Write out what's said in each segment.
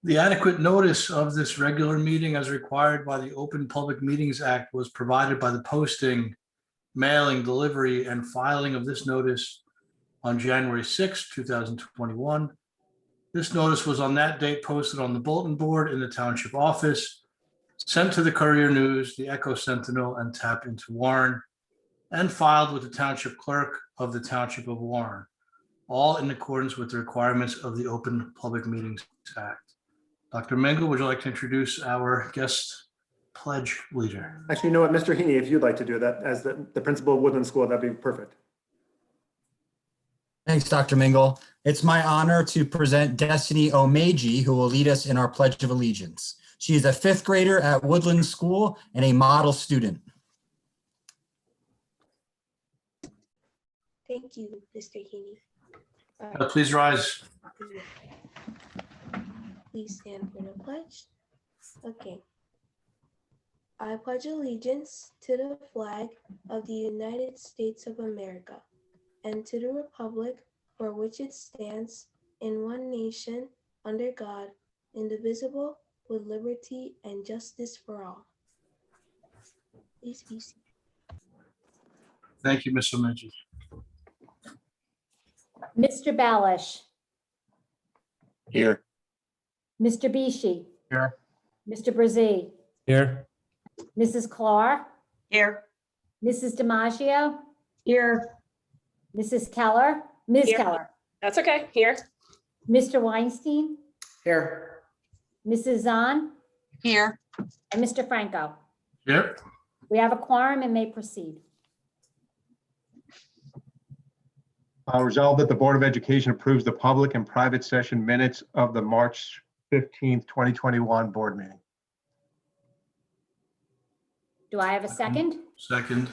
The adequate notice of this regular meeting as required by the Open Public Meetings Act was provided by the posting, mailing, delivery, and filing of this notice on January 6, 2021. This notice was on that date posted on the bulletin board in the township office, sent to the Courier News, the Echo Sentinel, and Tap into Warren, and filed with the township clerk of the Township of Warren, all in accordance with the requirements of the Open Public Meetings Act. Dr. Mingle, would you like to introduce our guest pledge leader? Actually, you know what, Mr. Heaney, if you'd like to do that as the principal of Woodland School, that'd be perfect. Thanks, Dr. Mingle. It's my honor to present Destiny Omeji, who will lead us in our Pledge of Allegiance. She is a fifth grader at Woodland School and a model student. Thank you, Mr. Heaney. Please rise. Please stand for the pledge. Okay. I pledge allegiance to the flag of the United States of America and to the republic for which it stands, in one nation, under God, indivisible, with liberty and justice for all. Please be seated. Thank you, Ms. Omeji. Mr. Balish. Here. Mr. Bishi. Here. Mr. Brzee. Here. Mrs. Clark. Here. Mrs. DiMaggio. Here. Mrs. Keller. Ms. Here. Keller. That's okay. Here. Mr. Weinstein. Here. Mrs. Zahn. Here. And Mr. Franco. Here. We have a quorum and may proceed. Resolved that the Board of Education approves the public and private session minutes of the March 15th, 2021 board meeting. Do I have a second? Second.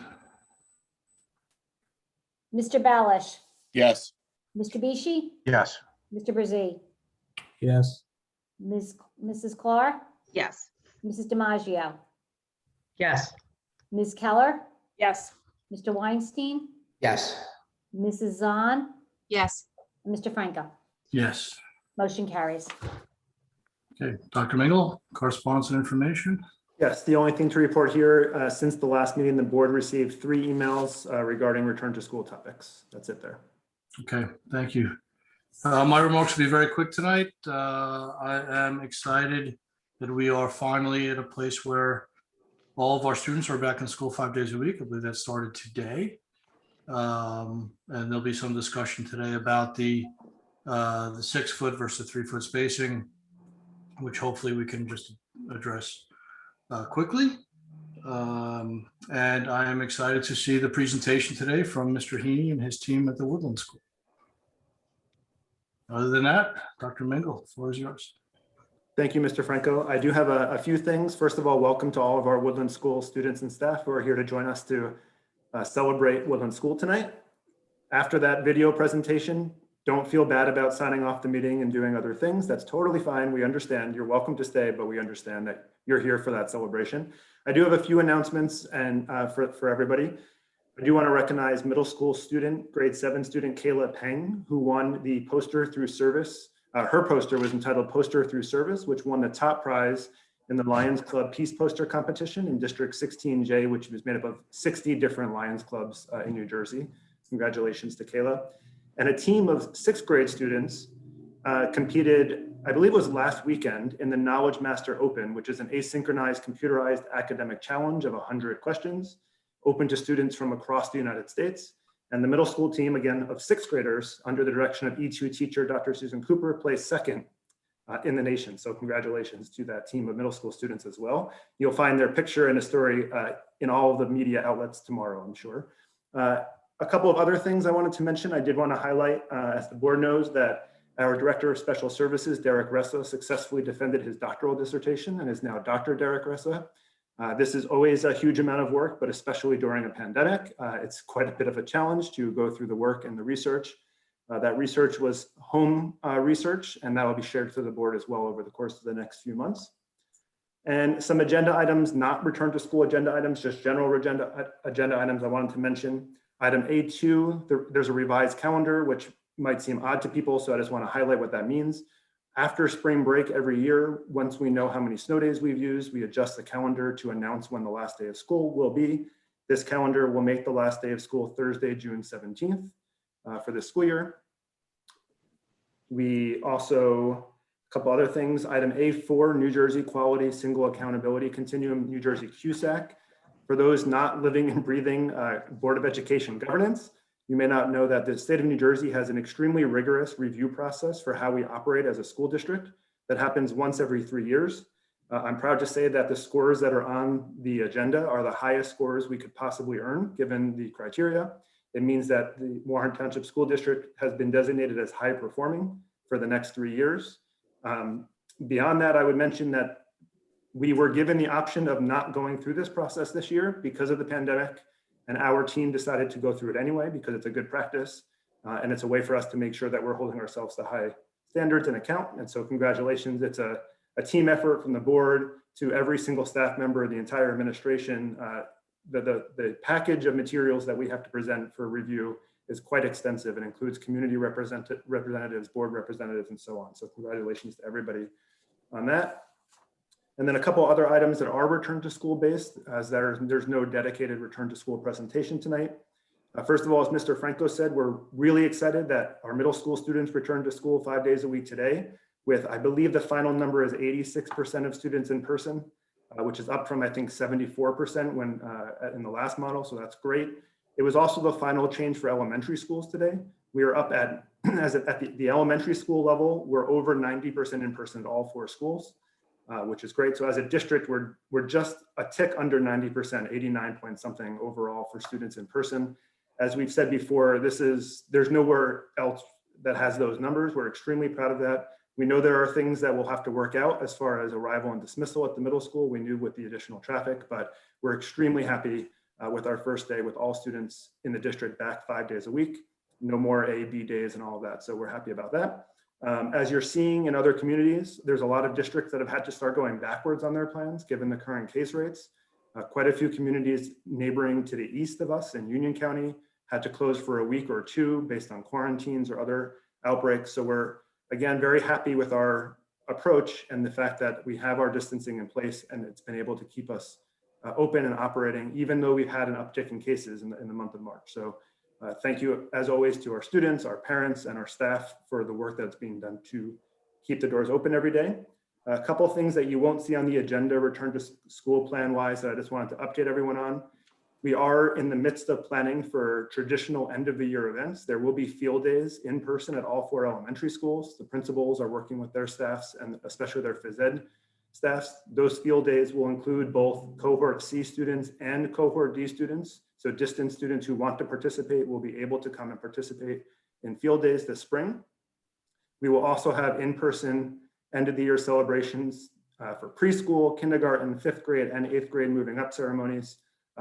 Mr. Balish. Yes. Mr. Bishi. Yes. Mr. Brzee. Yes. Mrs. Clark. Yes. Mrs. DiMaggio. Yes. Ms. Keller. Yes. Mr. Weinstein. Yes. Mrs. Zahn. Yes. And Mr. Franco. Yes. Motion carries. Okay, Dr. Mingle, correspondence and information. Yes, the only thing to report here, since the last meeting, the board received 3 emails regarding return to school topics. That's it there. Okay, thank you. My remarks will be very quick tonight. I am excited that we are finally at a place where all of our students are back in school 5 days a week. I believe that started today. And there'll be some discussion today about the 6 foot versus 3 foot spacing, which hopefully we can just address quickly. And I am excited to see the presentation today from Mr. Heaney and his team at the Woodland School. Other than that, Dr. Mingle, the floor is yours. Thank you, Mr. Franco. I do have a few things. First of all, welcome to all of our Woodland School students and staff who are here to join us to celebrate Woodland School tonight. After that video presentation, don't feel bad about signing off the meeting and doing other things. That's totally fine. We understand. You're welcome to stay, but we understand that you're here for that celebration. I do have a few announcements and for everybody. I do want to recognize middle school student, grade 7 student Kayla Peng, who won the poster through service. Her poster was entitled Poster Through Service, which won the top prize in the Lions Club Peace Poster Competition in District 16J, which was made up of 60 different Lions Clubs in New Jersey. Congratulations to Kayla. And a team of 6th grade students competed, I believe it was last weekend, in the Knowledge Master Open, which is an asynchronized computerized academic challenge of 100 questions, open to students from across the United States. And the middle school team, again, of 6th graders under the direction of E2 teacher, Dr. Susan Cooper, placed 2nd in the nation. So congratulations to that team of middle school students as well. You'll find their picture and a story in all of the media outlets tomorrow, I'm sure. A couple of other things I wanted to mention. I did want to highlight, as the board knows, that our Director of Special Services, Derek Ressa, successfully defended his doctoral dissertation and is now Dr. Derek Ressa. This is always a huge amount of work, but especially during a pandemic, it's quite a bit of a challenge to go through the work and the research. That research was home research, and that will be shared to the board as well over the course of the next few months. And some agenda items, not return to school agenda items, just general agenda items I wanted to mention. Item A2, there's a revised calendar, which might seem odd to people, so I just want to highlight what that means. After spring break every year, once we know how many snow days we've used, we adjust the calendar to announce when the last day of school will be. This calendar will make the last day of school Thursday, June 17th for this school year. We also, a couple other things, item A4, New Jersey Quality Single Accountability Continuum, New Jersey CUSAC. For those not living and breathing Board of Education governance, you may not know that the state of New Jersey has an extremely rigorous review process for how we operate as a school district that happens once every 3 years. I'm proud to say that the scores that are on the agenda are the highest scores we could possibly earn given the criteria. It means that the Warren Township School District has been designated as high performing for the next 3 years. Beyond that, I would mention that we were given the option of not going through this process this year because of the pandemic, and our team decided to go through it anyway because it's a good practice, and it's a way for us to make sure that we're holding ourselves to high standards and account. And so congratulations, it's a team effort from the board to every single staff member, the entire administration. The package of materials that we have to present for review is quite extensive and includes community representatives, board representatives, and so on. So congratulations to everybody on that. And then a couple other items that are return to school based, as there's no dedicated return to school presentation tonight. First of all, as Mr. Franco said, we're really excited that our middle school students return to school 5 days a week today with, I believe the final number is 86% of students in person, which is up from, I think, 74% when in the last model, so that's great. It was also the final change for elementary schools today. We are up at the elementary school level, we're over 90% in person at all 4 schools. Which is great. So as a district, we're just a tick under 90%, 89 point something overall for students in person. As we've said before, there's nowhere else that has those numbers. We're extremely proud of that. We know there are things that we'll have to work out as far as arrival and dismissal at the middle school. We knew with the additional traffic, but we're extremely happy with our first day with all students in the district back 5 days a week. No more A, B days and all of that. So we're happy about that. As you're seeing in other communities, there's a lot of districts that have had to start going backwards on their plans given the current case rates. Quite a few communities neighboring to the east of us in Union County had to close for a week or two based on quarantines or other outbreaks. So we're, again, very happy with our approach and the fact that we have our distancing in place and it's been able to keep us open and operating, even though we've had an uptick in cases in the month of March. So thank you, as always, to our students, our parents, and our staff for the work that's being done to keep the doors open every day. A couple of things that you won't see on the agenda return to school plan wise that I just wanted to update everyone on. We are in the midst of planning for traditional end of the year events. There will be field days in person at all 4 elementary schools. The principals are working with their staffs and especially their phys ed staffs. Those field days will include both cohort C students and cohort D students. So distance students who want to participate will be able to come and participate in field days this spring. We will also have in-person end of the year celebrations for preschool, kindergarten, 5th grade and 8th grade moving up ceremonies.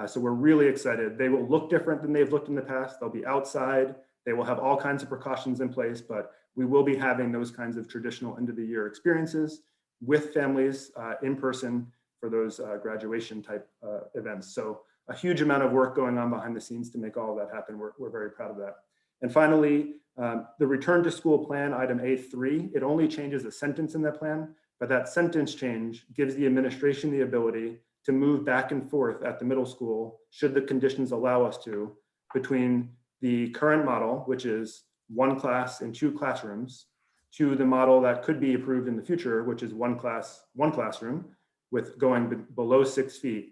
So we're really excited. They will look different than they've looked in the past. They'll be outside. They will have all kinds of precautions in place, but we will be having those kinds of traditional end of the year experiences with families in person for those graduation type events. So a huge amount of work going on behind the scenes to make all of that happen. We're very proud of that. And finally, the return to school plan, item A3, it only changes a sentence in that plan, but that sentence change gives the administration the ability to move back and forth at the middle school, should the conditions allow us to, between the current model, which is 1 class in 2 classrooms, to the model that could be approved in the future, which is 1 class, 1 classroom, with going below 6 feet.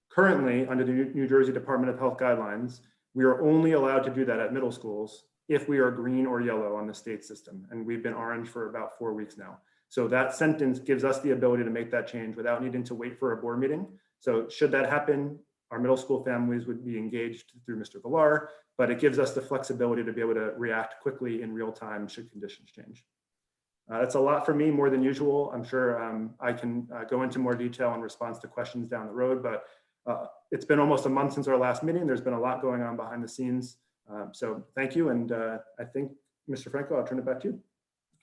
Currently, under the New Jersey Department of Health guidelines, we are only allowed to do that at middle schools if we are green or yellow on the state system. And we've been orange for about 4 weeks now. So that sentence gives us the ability to make that change without needing to wait for a board meeting. So should that happen, our middle school families would be engaged through Mr. Villar, but it gives us the flexibility to be able to react quickly in real time should conditions change. That's a lot for me, more than usual. I'm sure I can go into more detail in response to questions down the road, but it's been almost a month since our last meeting. There's been a lot going on behind the scenes. So thank you. And I think, Mr. Franco, I'll turn it back to you.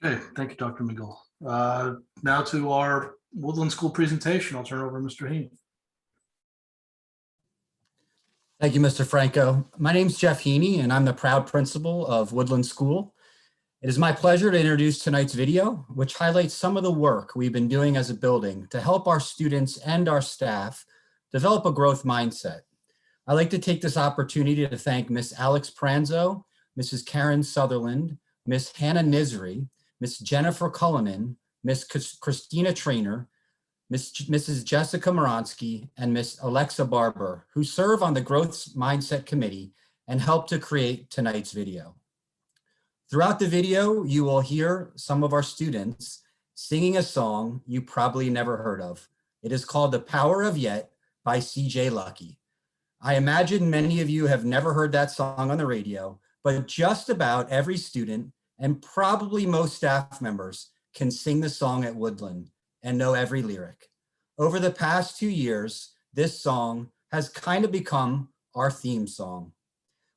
Okay, thank you, Dr. McGill. Now to our Woodland School presentation. I'll turn it over to Mr. Heaney. Thank you, Mr. Franco. My name's Jeff Heaney, and I'm the proud principal of Woodland School. It is my pleasure to introduce tonight's video, which highlights some of the work we've been doing as a building to help our students and our staff develop a growth mindset. I'd like to take this opportunity to thank Ms. Alex Pranzo, Mrs. Karen Sutherland, Ms. Hannah Nisri, Ms. Jennifer Cullinan, Ms. Christina Trainer, Mrs. Jessica Moronsky, and Ms. Alexa Barber, who serve on the Growth Mindset Committee and helped to create tonight's video. Throughout the video, you will hear some of our students singing a song you probably never heard of. It is called The Power of Yet by CJ Lucky. I imagine many of you have never heard that song on the radio, but just about every student and probably most staff members can sing the song at Woodland and know every lyric. Over the past 2 years, this song has kind of become our theme song.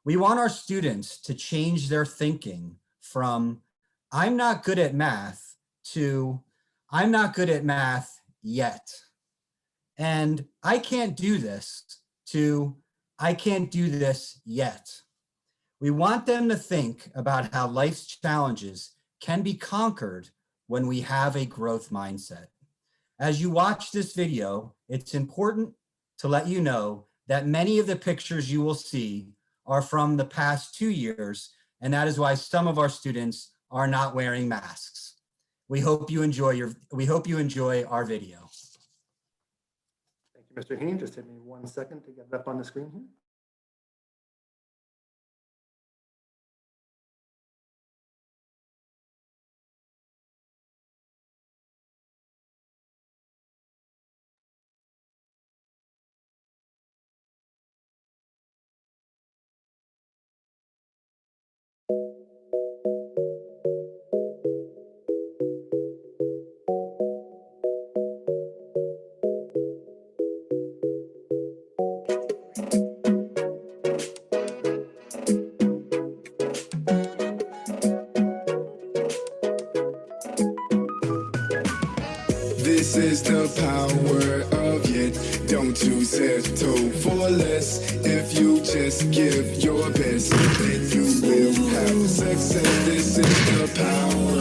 We want our students to change their thinking from I'm not good at math to I'm not good at math yet. And I can't do this to I can't do this yet. We want them to think about how life's challenges can be conquered when we have a growth mindset. As you watch this video, it's important to let you know that many of the pictures you will see are from the past 2 years, and that is why some of our students are not wearing masks. We hope you enjoy our video. Thank you, Mr. Heen. Just give me 1 second to get it up on the screen here. This is the power of yet. Don't you settle for less. If you just give your best, then you will have success. This is the power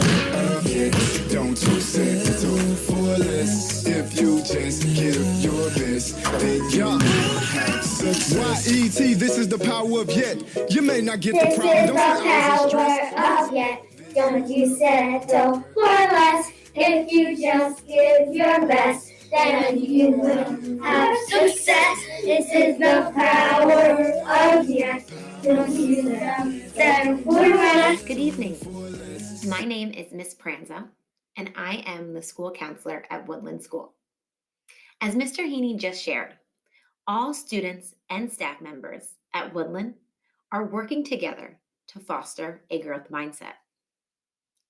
of yet. Don't you settle for less. If you just give your best, then you will have success. YET, this is the power of yet. You may not get This the problem. is the power of yet. Don't you settle for less. If you just give your best, then you will have success. This is the power of yet. Don't you settle for less. Good evening. My name is Miss Pranza, and I am the school counselor at Woodland School. As Mr. Heaney just shared, all students and staff members at Woodland are working together to foster a growth mindset.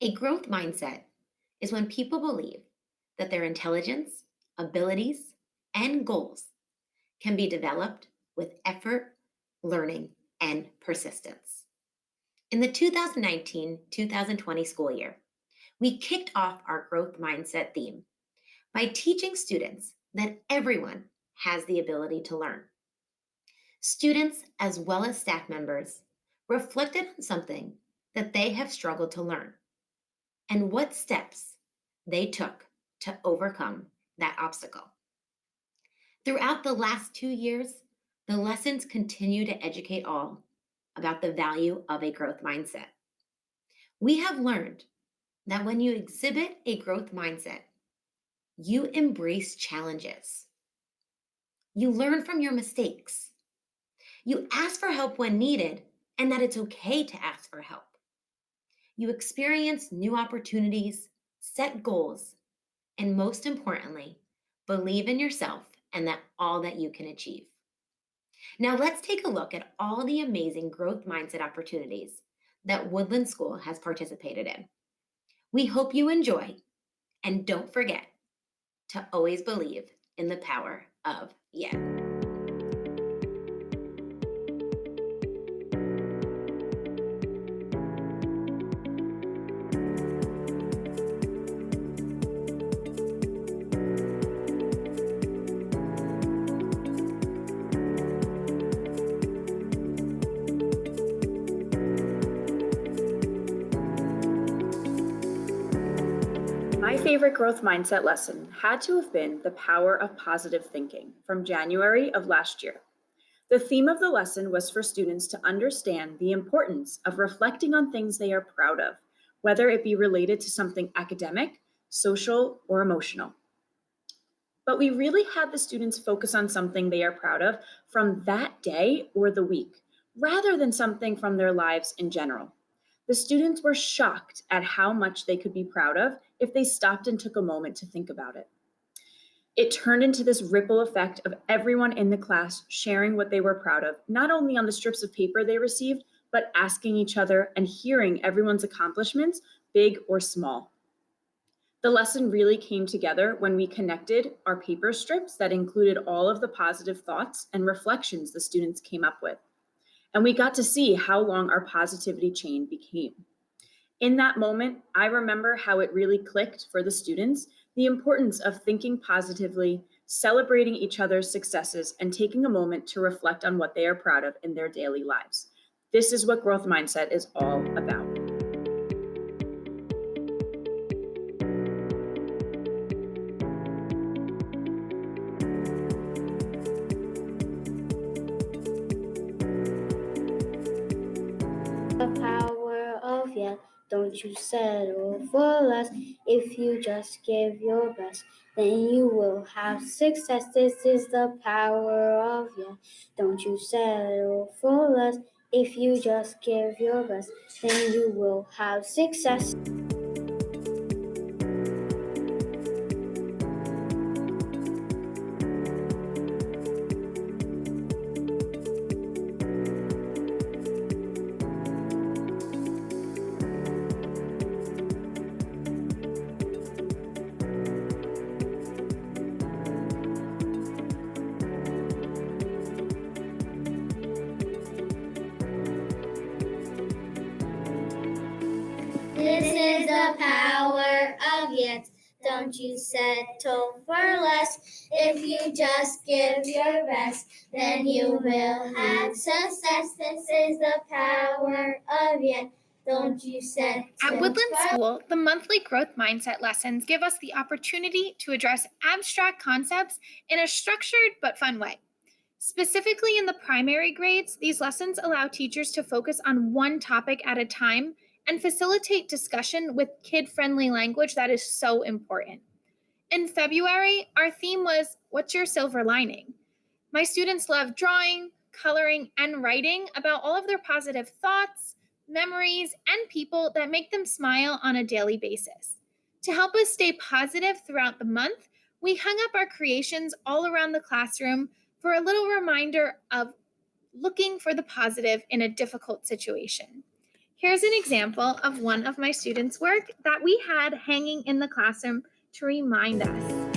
A growth mindset is when people believe that their intelligence, abilities, and goals can be developed with effort, learning, and persistence. In the 2019-2020 school year, we kicked off our growth mindset theme by teaching students that everyone has the ability to learn. Students, as well as staff members, reflected on something that they have struggled to learn and what steps they took to overcome that obstacle. Throughout the last 2 years, the lessons continue to educate all about the value of a growth mindset. We have learned that when you exhibit a growth mindset, you embrace challenges. You learn from your mistakes. You ask for help when needed, and that it's okay to ask for help. You experience new opportunities, set goals, and most importantly, believe in yourself and that all that you can achieve. Now let's take a look at all the amazing growth mindset opportunities that Woodland School has participated in. We hope you enjoy, and don't forget to always believe in the power of yet. My favorite growth mindset lesson had to have been the power of positive thinking from January of last year. The theme of the lesson was for students to understand the importance of reflecting on things they are proud of, whether it be related to something academic, social, or emotional. But we really had the students focus on something they are proud of from that day or the week, rather than something from their lives in general. The students were shocked at how much they could be proud of if they stopped and took a moment to think about it. It turned into this ripple effect of everyone in the class sharing what they were proud of, not only on the strips of paper they received, but asking each other and hearing everyone's accomplishments, big or small. The lesson really came together when we connected our paper strips that included all of the positive thoughts and reflections the students came up with. And we got to see how long our positivity chain became. In that moment, I remember how it really clicked for the students, the importance of thinking positively, celebrating each other's successes, and taking a moment to reflect on what they are proud of in their daily lives. This is what growth mindset is all about. The power of yet. Don't you settle for less. If you just give your best, then you will have success. This is the power of yet. Don't you settle for less. If you just give your best, then you will have success. This is the power of yet. Don't you settle for less. If you just give your best, then you will have success. This is the power of yet. Don't you settle At Woodland for School, the monthly growth mindset lessons give us the opportunity to address abstract concepts in a structured but fun way. Specifically in the primary grades, these lessons allow teachers to focus on one topic at a time and facilitate discussion with kid-friendly language that is so important. In February, our theme was, "What's your silver lining?" My students love drawing, coloring, and writing about all of their positive thoughts, memories, and people that make them smile on a daily basis. To help us stay positive throughout the month, we hung up our creations all around the classroom for a little reminder of looking for the positive in a difficult situation. Here's an example of one of my students' work that we had hanging in the classroom to remind us.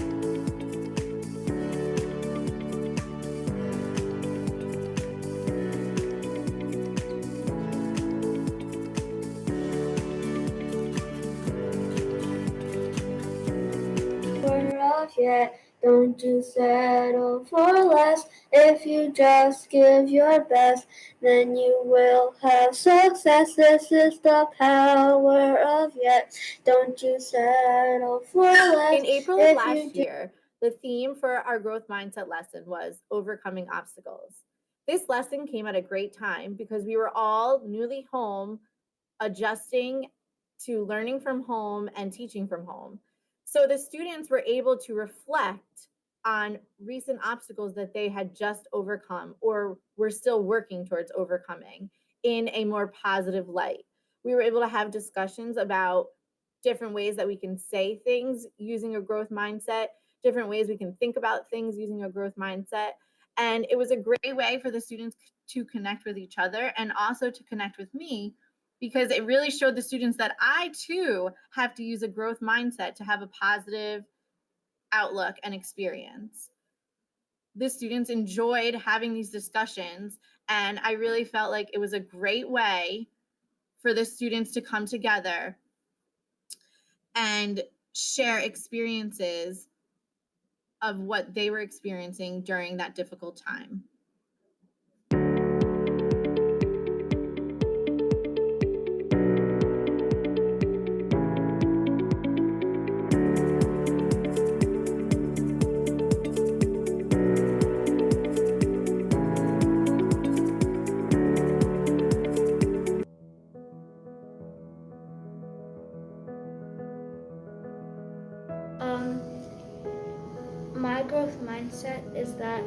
yet. Don't you settle for less. If you just give your best, then you will have success. This is the power of yet. Don't you settle for less. In April of last year, the theme for our growth mindset lesson was overcoming obstacles. This lesson came at a great time because we were all newly home, adjusting to learning from home and teaching from home. So the students were able to reflect on recent obstacles that they had just overcome or were still working towards overcoming in a more positive light. We were able to have discussions about different ways that we can say things using a growth mindset, different ways we can think about things using a growth mindset. And it was a great way for the students to connect with each other and also to connect with me, because it really showed the students that I too have to use a growth mindset to have a positive outlook and experience. The students enjoyed having these discussions, and I really felt like it was a great way for the students to come together and share experiences of what they were experiencing during that difficult time. growth mindset is that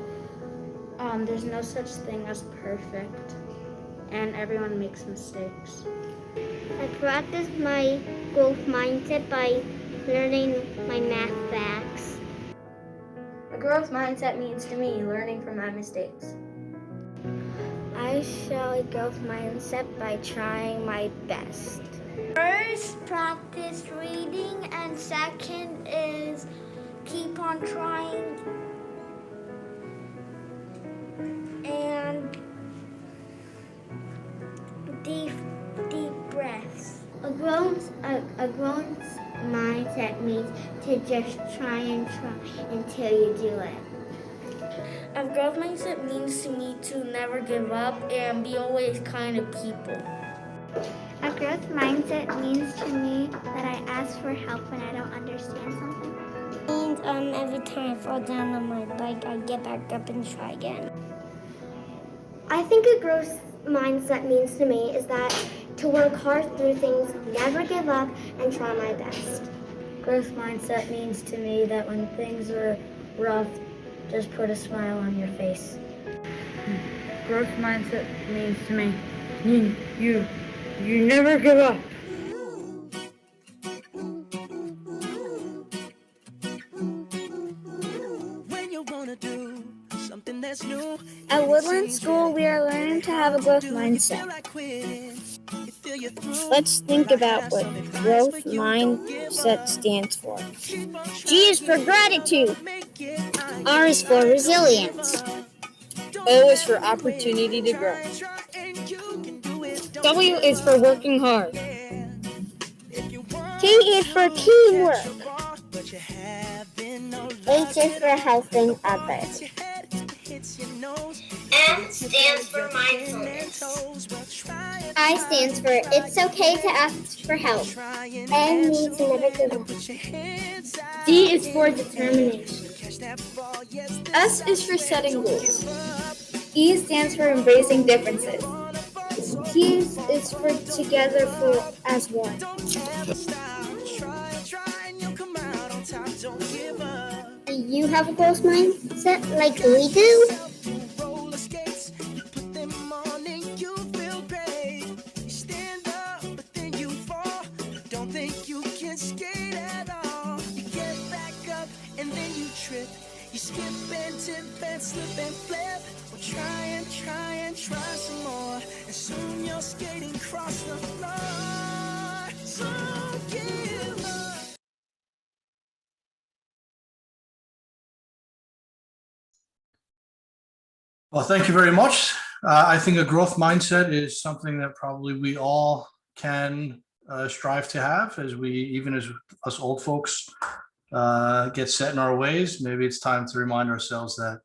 there's no such thing as perfect and everyone makes mistakes. I practice my growth mindset by learning my math facts. A growth mindset means to me learning from my mistakes. I show a growth mindset by trying my best. First, practice reading, and second is keep on trying. And deep breaths. A growth mindset means to just try until you do it. A growth mindset means to me to never give up and be always kind to people. A growth mindset means to me that I ask for help when I don't understand something. It means every time I fall down on my bike, I get back up and try again. I think a growth mindset means to me is that to work hard through things, never give up, and try my best. Growth mindset means to me that when things are rough, just put a smile on your face. Growth mindset means to me, you never give up. When you wanna do something that's new. At Woodland School, we are learning to have a growth mindset. Let's think about what growth mindset stands for. G is for gratitude. R is for resilience. O is for opportunity to grow. W is for working hard. T is for teamwork. H is for helping others. M stands for mindfulness. I stands for it's okay to ask for help. N means never give up. D is for determination. S is for setting goals. E stands for embracing differences. T is for together for as one. Do you have a growth mindset like we do? You skip and tip and slip and flip. Well, try and try some more. And soon you're skating across the floor. So give up. Well, thank you very much. I think a growth mindset is something that probably we all can strive to have even as us old folks get set in our ways. Maybe it's time to remind ourselves that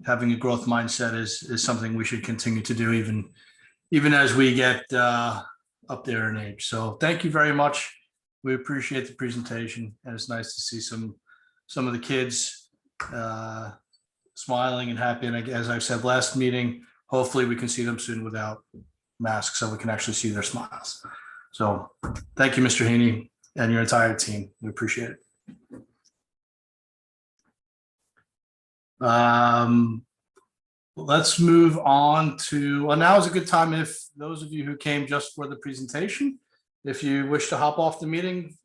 having a growth mindset is something we should continue to do even as we get up there in age. So thank you very much. We appreciate the presentation, and it's nice to see some of the kids smiling and happy. And as I said last meeting, hopefully we can see them soon without masks so we can actually see their smiles. So thank you, Mr. Heaney, and your entire team. We appreciate it. Let's move on to, well, now is a good time if those of you who came just for the presentation, if you wish to hop off the meeting,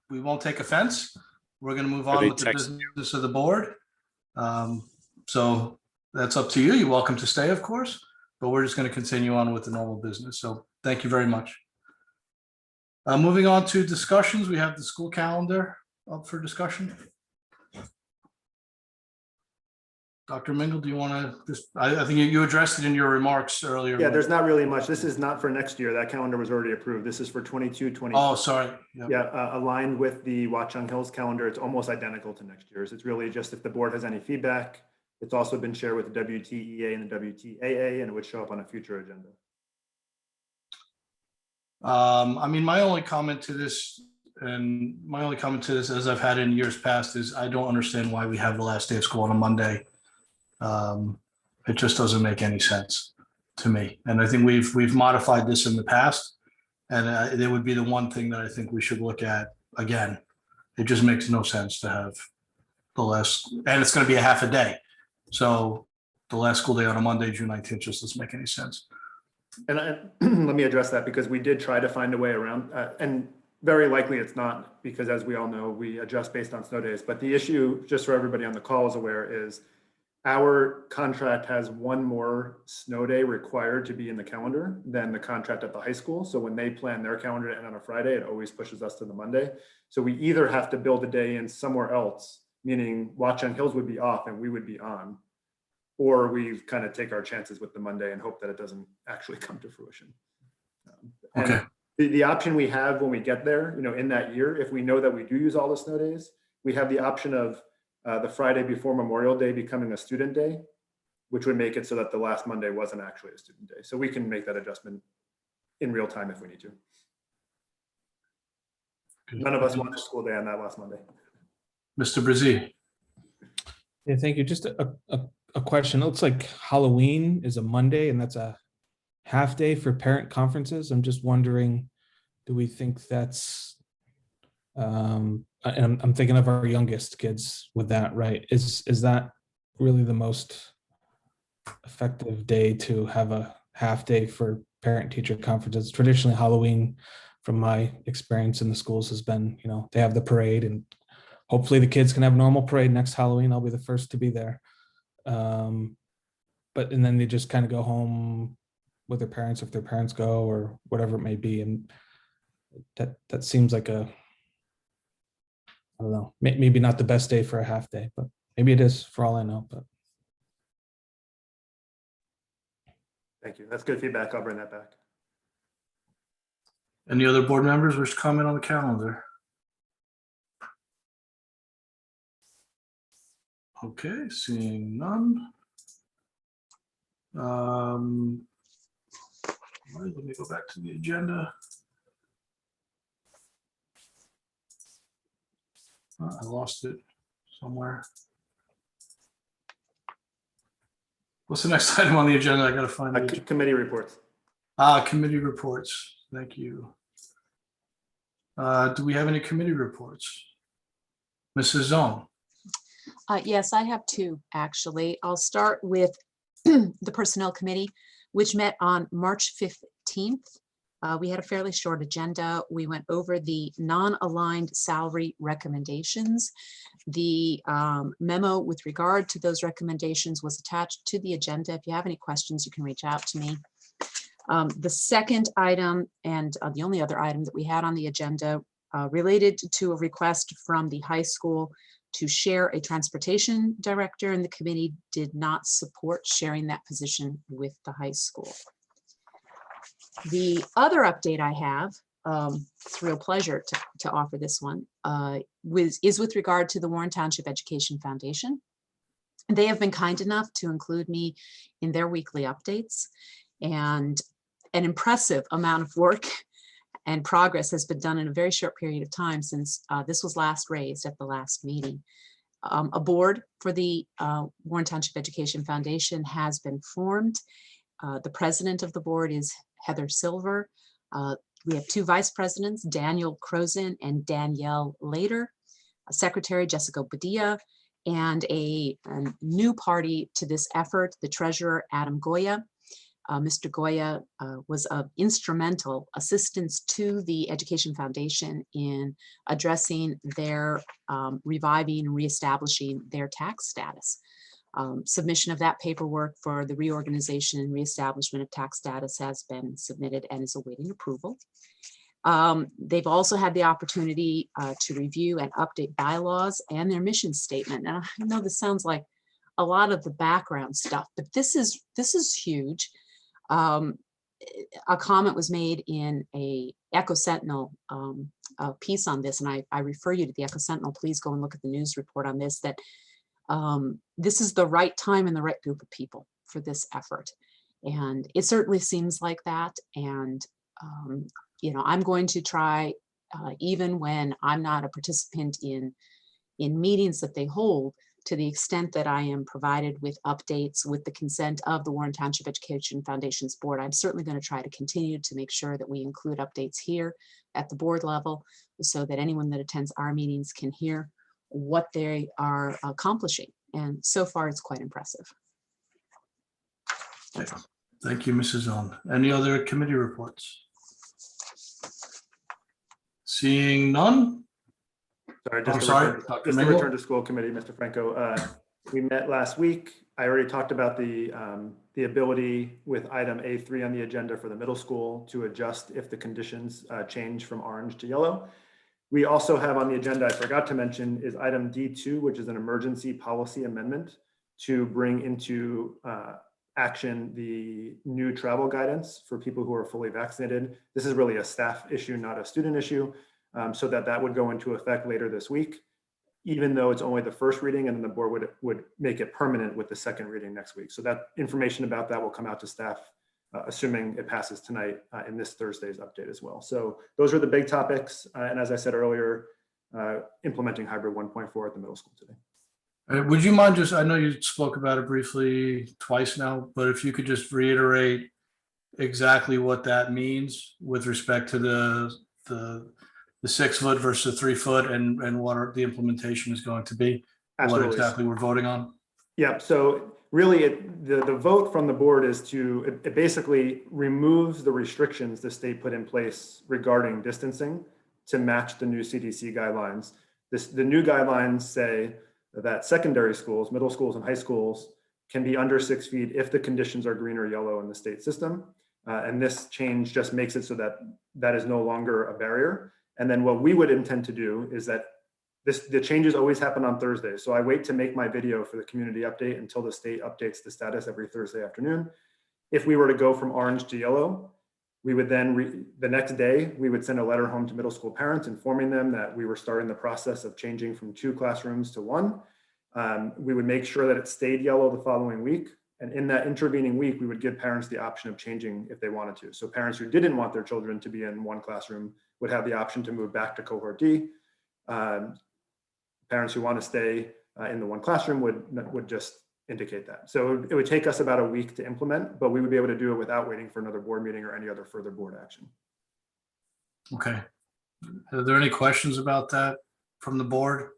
we won't take offense. We're going to move on with the business of the board. So that's up to you. You're welcome to stay, of course, but we're just going to continue on with the normal business. So thank you very much. Moving on to discussions, we have the school calendar up for discussion. Dr. Mingle, do you want to just, I think you addressed it in your remarks earlier. Yeah, there's not really much. This is not for next year. That calendar was already approved. This is for 22-23. Oh, sorry. Yep. Yeah, aligned with the Watchung Hills calendar. It's almost identical to next year's. It's really just if the board has any feedback. It's also been shared with the WTEA and the WTAA, and it would show up on a future agenda. I mean, my only comment to this, as I've had in years past, is I don't understand why we have the last day of school on a Monday. It just doesn't make any sense to me. And I think we've modified this in the past, and it would be the one thing that I think we should look at again. It just makes no sense to have the last, and it's going to be a half a day. So the last school day on a Monday, June 19th, just doesn't make any sense. And let me address that, because we did try to find a way around, and very likely it's not, because as we all know, we adjust based on snow days. But the issue, just so everybody on the call is aware, is our contract has one more snow day required to be in the calendar than the contract at the high school. So when they plan their calendar to end on a Friday, it always pushes us to the Monday. So we either have to build a day in somewhere else, meaning Watchung Hills would be off and we would be on, or we kind of take our chances with the Monday and hope that it doesn't actually come to fruition. Okay. And the option we have when we get there, in that year, if we know that we do use all the snow days, we have the option of the Friday before Memorial Day becoming a student day, which would make it so that the last Monday wasn't actually a student day. So we can make that adjustment in real time if we need to. None of us want a school day on that last Monday. Mr. Brzee. Yeah, thank you. Just a question. It looks like Halloween is a Monday, and that's a half day for parent conferences. I'm just wondering, do we think that's, and I'm thinking of our youngest kids with that, right? Is that really the most effective day to have a half day for parent teacher conferences? Traditionally, Halloween, from my experience in the schools, has been, they have the parade, and hopefully the kids can have normal parade next Halloween. I'll be the first to be there. And then they just kind of go home with their parents if their parents go, or whatever it may be. And that seems like I don't know, maybe not the best day for a half day, but maybe it is, for all I know. But Thank you. That's good feedback. I'll bring that back. Any other board members wish to comment on the calendar? Okay, seeing none. All right, let me go back to the agenda. I lost it somewhere. What's the next item on the agenda? I gotta find it. Committee reports. Committee reports. Thank you. Do we have any committee reports? Mrs. Zone. Yes, I have two, actually. I'll start with the Personnel Committee, which met on March 15th. We had a fairly short agenda. We went over the non-aligned salary recommendations. The memo with regard to those recommendations was attached to the agenda. If you have any questions, you can reach out to me. The second item, and the only other item that we had on the agenda, related to a request from the high school to share a transportation director, and the committee did not support sharing that position with the high school. The other update I have, it's a real pleasure to offer this one, is with regard to the Warren Township Education Foundation. They have been kind enough to include me in their weekly updates, and an impressive amount of work and progress has been done in a very short period of time since this was last raised at the last meeting. A board for the Warren Township Education Foundation has been formed. The president of the board is Heather Silver. We have two vice presidents, Daniel Crozin and Danielle Later, Secretary Jessica Badia, and a new party to this effort, the treasurer, Adam Goya. Mr. Goya was of instrumental assistance to the Education Foundation in addressing their reviving and reestablishing their tax status. Submission of that paperwork for the reorganization and reestablishment of tax status has been submitted and is awaiting approval. They've also had the opportunity to review and update bylaws and their mission statement. And I know this sounds like a lot of the background stuff, but this is huge. A comment was made in a Echo Sentinel piece on this, and I refer you to the Echo Sentinel. Please go and look at the news report on this, that this is the right time and the right group of people for this effort. And it certainly seems like that. And, I'm going to try, even when I'm not a participant in meetings that they hold, to the extent that I am provided with updates with the consent of the Warren Township Education Foundation's board, I'm certainly going to try to continue to make sure that we include updates here at the board level so that anyone that attends our meetings can hear what they are accomplishing. And so far, it's quite impressive. Thank you, Mrs. Owen. Any other committee reports? Seeing none? Sorry, I'm sorry, Dr. just to Mingle? return to school committee, Mr. Franco. We met last week. I already talked about the ability with item A3 on the agenda for the middle school to adjust if the conditions change from orange to yellow. We also have on the agenda, I forgot to mention, is item D2, which is an emergency policy amendment to bring into action the new travel guidance for people who are fully vaccinated. This is really a staff issue, not a student issue, so that would go into effect later this week, even though it's only the first reading, and then the board would make it permanent with the second reading next week. So that information about that will come out to staff, assuming it passes tonight in this Thursday's update as well. So those are the big topics. And as I said earlier, implementing hybrid 1.4 at the middle school today. Would you mind just, I know you spoke about it briefly twice now, but if you could just reiterate exactly what that means with respect to the 6 foot versus 3 foot and what the implementation is going to be, Absolutely. what exactly we're voting on? Yeah, so really the vote from the board is it basically removes the restrictions the state put in place regarding distancing to match the new CDC guidelines. The new guidelines say that secondary schools, middle schools and high schools can be under 6 feet if the conditions are green or yellow in the state system. And this change just makes it so that that is no longer a barrier. And then what we would intend to do is that the changes always happen on Thursdays. So I wait to make my video for the community update until the state updates the status every Thursday afternoon. If we were to go from orange to yellow, we would then, the next day, we would send a letter home to middle school parents informing them that we were starting the process of changing from 2 classrooms to 1. We would make sure that it stayed yellow the following week. And in that intervening week, we would give parents the option of changing if they wanted to. So parents who didn't want their children to be in 1 classroom would have the option to move back to cohort D. Parents who want to stay in the 1 classroom would just indicate that. So it would take us about a week to implement, but we would be able to do it without waiting for another board meeting or any other further board action. Okay. Are there any questions about that from the board?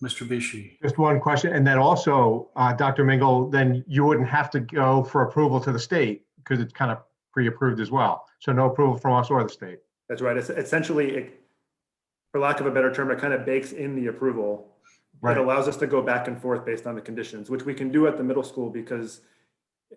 Mr. Bishi. Just one question. And then also, Dr. Mingle, then you wouldn't have to go for approval to the state because it's kind of pre-approved as well. So no approval from us or the state. That's right. It's essentially, for lack of a better term, it kind of bakes in the approval. Right. It allows us to go back and forth based on the conditions, which we can do at the middle school because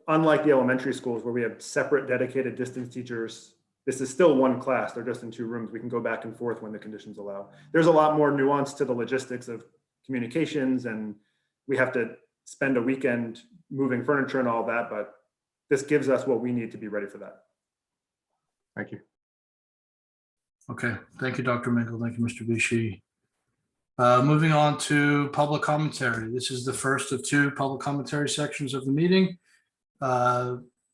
unlike the elementary schools where we have separate dedicated distance teachers, this is still 1 class. They're just in 2 rooms. We can go back and forth when the conditions allow. There's a lot more nuance to the logistics of communications, and we have to spend a weekend moving furniture and all that, but this gives us what we need to be ready for that. Thank you. Okay, thank you, Dr. Mingle. Thank you, Mr. Bishi. Moving on to public commentary. This is the first of 2 public commentary sections of the meeting.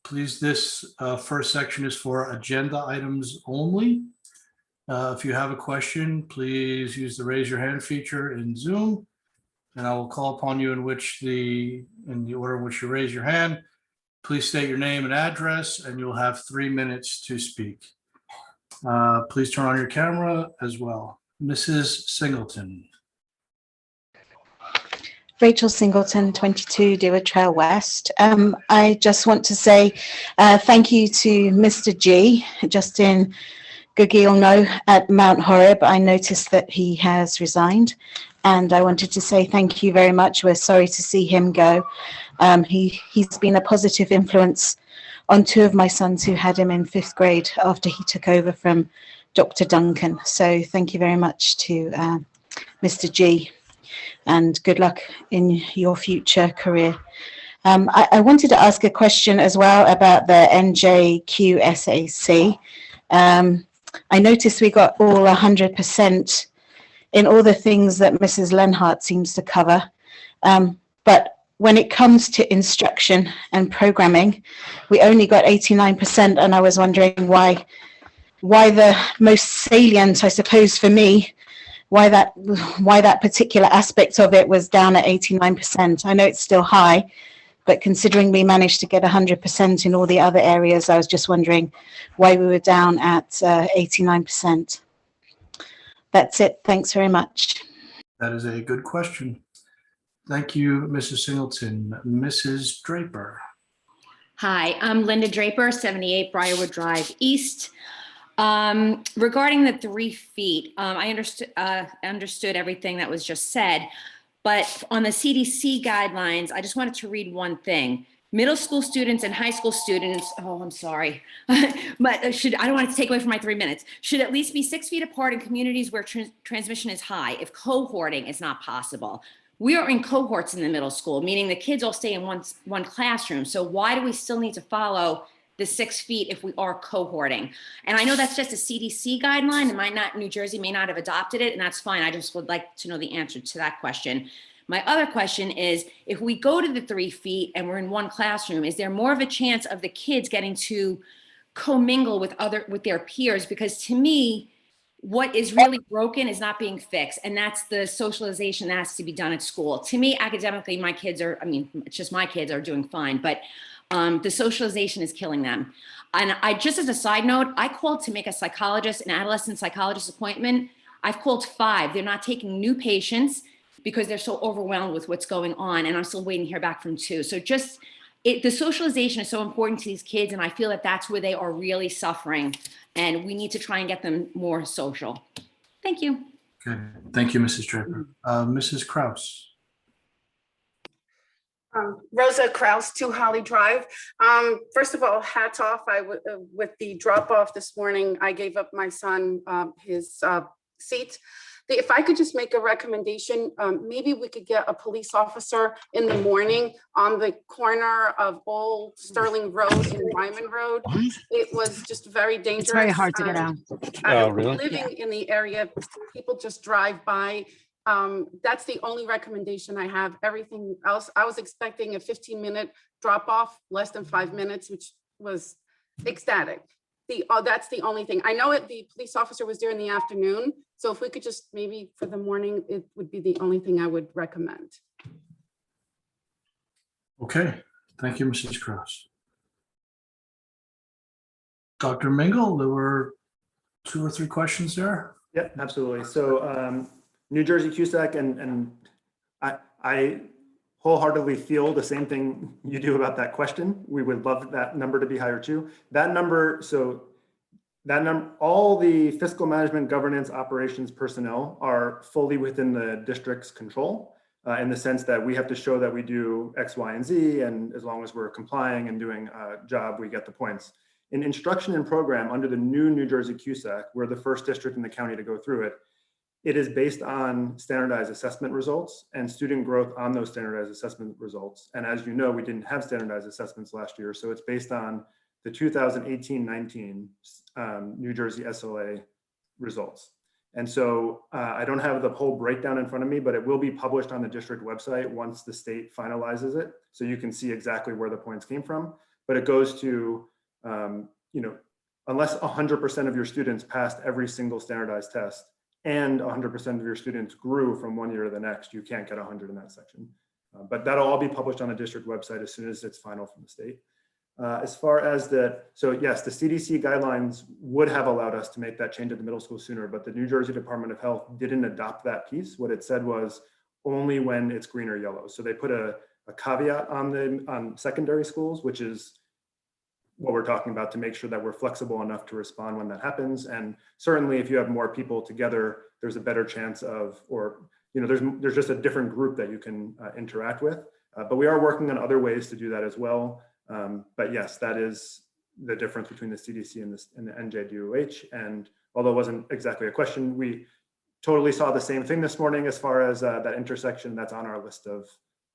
Please, this first section is for agenda items only. If you have a question, please use the raise your hand feature in Zoom, and I will call upon you in the order in which you raise your hand. Please state your name and address, and you'll have 3 minutes to speak. Please turn on your camera as well. Mrs. Singleton. Rachel Singleton, 22 Dewa Trail West. I just want to say thank you to Mr. G, Justin Gugilno at Mount Horeb. I noticed that he has resigned, and I wanted to say thank you very much. We're sorry to see him go. He's been a positive influence on 2 of my sons who had him in 5th grade after he took over from Dr. Duncan. So thank you very much to Mr. G, and good luck in your future career. I wanted to ask a question as well about the NJQSAC. I noticed we got all 100% in all the things that Mrs. Lenhart seems to cover. But when it comes to instruction and programming, we only got 89%. And I was wondering why the most salient, I suppose, for me, why that particular aspect of it was down at 89%. I know it's still high, but considering we managed to get 100% in all the other areas, I was just wondering why we were down at 89%. That's it. Thanks very much. That is a good question. Thank you, Mrs. Singleton. Mrs. Draper. Hi, I'm Linda Draper, 78 Briarwood Drive East. Regarding the 3 feet, I understood everything that was just said, but on the CDC guidelines, I just wanted to read one thing. Middle school students and high school students, oh, I'm sorry, but I don't want it to take away from my 3 minutes, should at least be 6 feet apart in communities where transmission is high if cohorting is not possible. We are in cohorts in the middle school, meaning the kids all stay in one classroom. So why do we still need to follow the 6 feet if we are cohorting? And I know that's just a CDC guideline. New Jersey may not have adopted it, and that's fine. I just would like to know the answer to that question. My other question is, if we go to the 3 feet and we're in one classroom, is there more of a chance of the kids getting to commingle with their peers? Because to me, what is really broken is not being fixed, and that's the socialization that has to be done at school. To me, academically, my kids are, it's just my kids are doing fine, but the socialization is killing them. And just as a side note, I called to make an adolescent psychologist appointment. I've called 5. They're not taking new patients because they're so overwhelmed with what's going on, and I'm still waiting to hear back from 2. So the socialization is so important to these kids, and I feel that that's where they are really suffering, and we need to try and get them more social. Thank you. Okay, thank you, Mrs. Draper. Mrs. Kraus. Rosa Kraus, 2 Holly Drive. First of all, hats off. With the drop off this morning, I gave up my son his seat. If I could just make a recommendation, maybe we could get a police officer in the morning on the corner of Old Sterling Road and Wyman Road. It was just very dangerous. It's very hard to get out. Oh, really? Living in the area, people just drive by. That's the only recommendation I have. Everything else, I was expecting a 15-minute drop off, less than 5 minutes, which was ecstatic. That's the only thing. I know the police officer was there in the afternoon. So if we could just maybe for the morning, it would be the only thing I would recommend. Okay, thank you, Mrs. Kraus. Dr. Mingle, there were 2 or 3 questions there. Yep, absolutely. So New Jersey CUSAC, and I wholeheartedly feel the same thing you do about that question. We would love that number to be higher too. All the fiscal management, governance, operations personnel are fully within the district's control in the sense that we have to show that we do X, Y, and Z, and as long as we're complying and doing a job, we get the points. In instruction and program under the new New Jersey CUSAC, we're the first district in the county to go through it. It is based on standardized assessment results and student growth on those standardized assessment results. And as you know, we didn't have standardized assessments last year. So it's based on the 2018-19 New Jersey SLA results. And so I don't have the whole breakdown in front of me, but it will be published on the district website once the state finalizes it. So you can see exactly where the points came from. But it goes to, unless 100% of your students passed every single standardized test and 100% of your students grew from one year to the next, you can't get 100 in that section. But that'll all be published on the district website as soon as it's final from the state. As far as yes, the CDC guidelines would have allowed us to make that change at the middle school sooner, but the New Jersey Department of Health didn't adopt that piece. What it said was only when it's green or yellow. So they put a caveat on secondary schools, which is what we're talking about, to make sure that we're flexible enough to respond when that happens. And certainly if you have more people together, there's a better chance of, there's just a different group that you can interact with. But we are working on other ways to do that as well. But yes, that is the difference between the CDC and the NJDOH. And although it wasn't exactly a question, we totally saw the same thing this morning as far as that intersection that's on our list of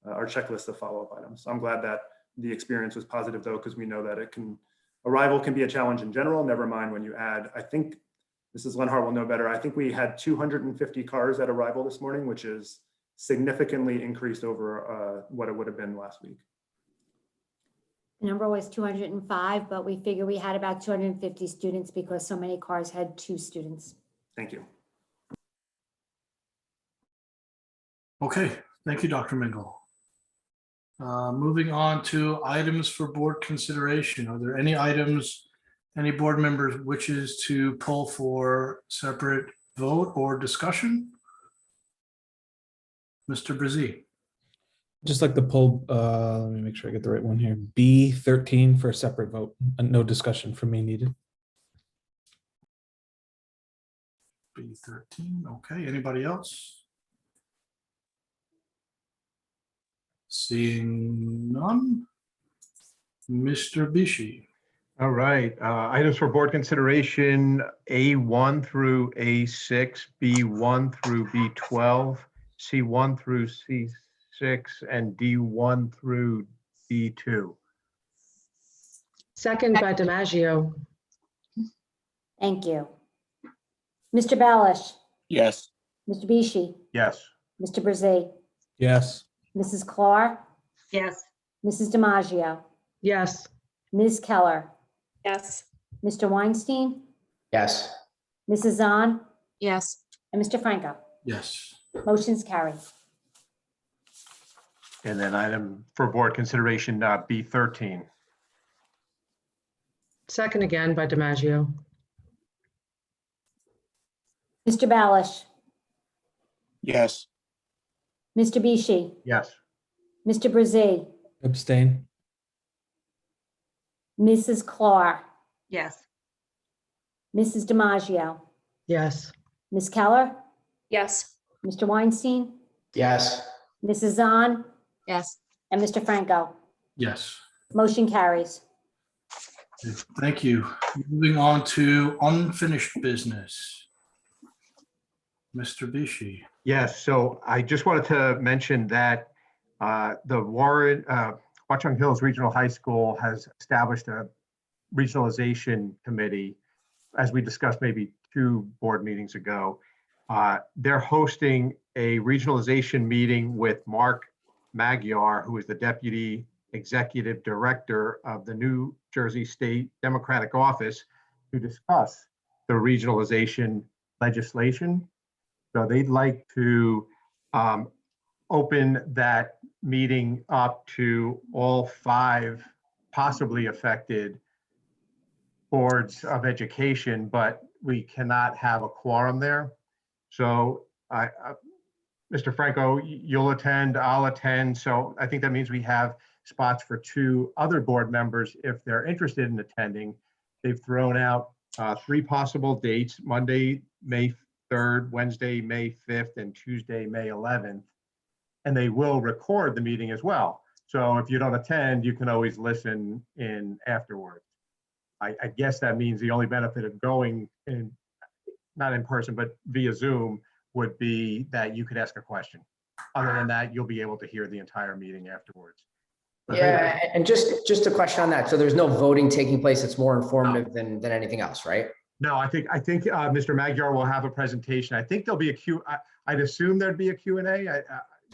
our checklist of follow-up items. So I'm glad that the experience was positive though, because we know that arrival can be a challenge in general, never mind when you add, I think Mrs. Lenhart will know better. I think we had 250 cars at arrival this morning, which is significantly increased over what it would have been last week. The number was 205, but we figure we had about 250 students because so many cars had 2 students. Thank you. Okay, thank you, Dr. Mingle. Moving on to items for board consideration. Are there any items any board members wishes to pull for separate vote or discussion? Mr. Brzee. Just like the poll, let me make sure I get the right one here. B13 for a separate vote. No discussion from me needed. B13. Okay, anybody else? Seeing none. Mr. Bishi. All right, items for board consideration, A1 through A6, B1 through B12, C1 through C6, and D1 through D2. Second by DiMaggio. Thank you. Mr. Balish, Yes. Mr. Bishi, Yes. Mr. Brzee, Yes. Mrs. Clark, Yes. Mrs. DiMaggio, Yes. Ms. Keller, Yes. Mr. Weinstein, Yes. Mrs. Zahn, Yes. and Mr. Franco. Yes. Motion's carried. And then item for board consideration, B13. Second again by DiMaggio. Mr. Balish, Yes. Mr. Bishi, Yes. Mr. Brzee, Abstain. Mrs. Clark, Yes. Mrs. DiMaggio, Yes. Ms. Keller, Yes. Mr. Weinstein, Yes. Mrs. Zahn, Yes. and Mr. Franco. Yes. Motion carries. Thank you. Moving on to unfinished business. Mr. Bishi. Yes, so I just wanted to mention that the Warren, Watchung Hills Regional High School has established a regionalization committee, as we discussed maybe 2 board meetings ago. They're hosting a regionalization meeting with Mark Magyar, who is the Deputy Executive Director of the New Jersey State Democratic Office, to discuss the regionalization legislation. So they'd like to open that meeting up to all 5 possibly affected boards of education, but we cannot have a quorum there. So Mr. Franco, you'll attend, I'll attend. So I think that means we have spots for 2 other board members if they're interested in attending. They've thrown out 3 possible dates: Monday, May 3rd, Wednesday, May 5th, and Tuesday, May 11th. And they will record the meeting as well. So if you don't attend, you can always listen in afterwards. I guess that means the only benefit of going in, not in person, but via Zoom, would be that you could ask a question. Other than that, you'll be able to hear the entire meeting afterwards. Yeah, and just a question on that. So there's no voting taking place. It's more informative than anything else, right? No, I think Mr. Magyar will have a presentation. I think there'll be I'd assume there'd be a Q&A.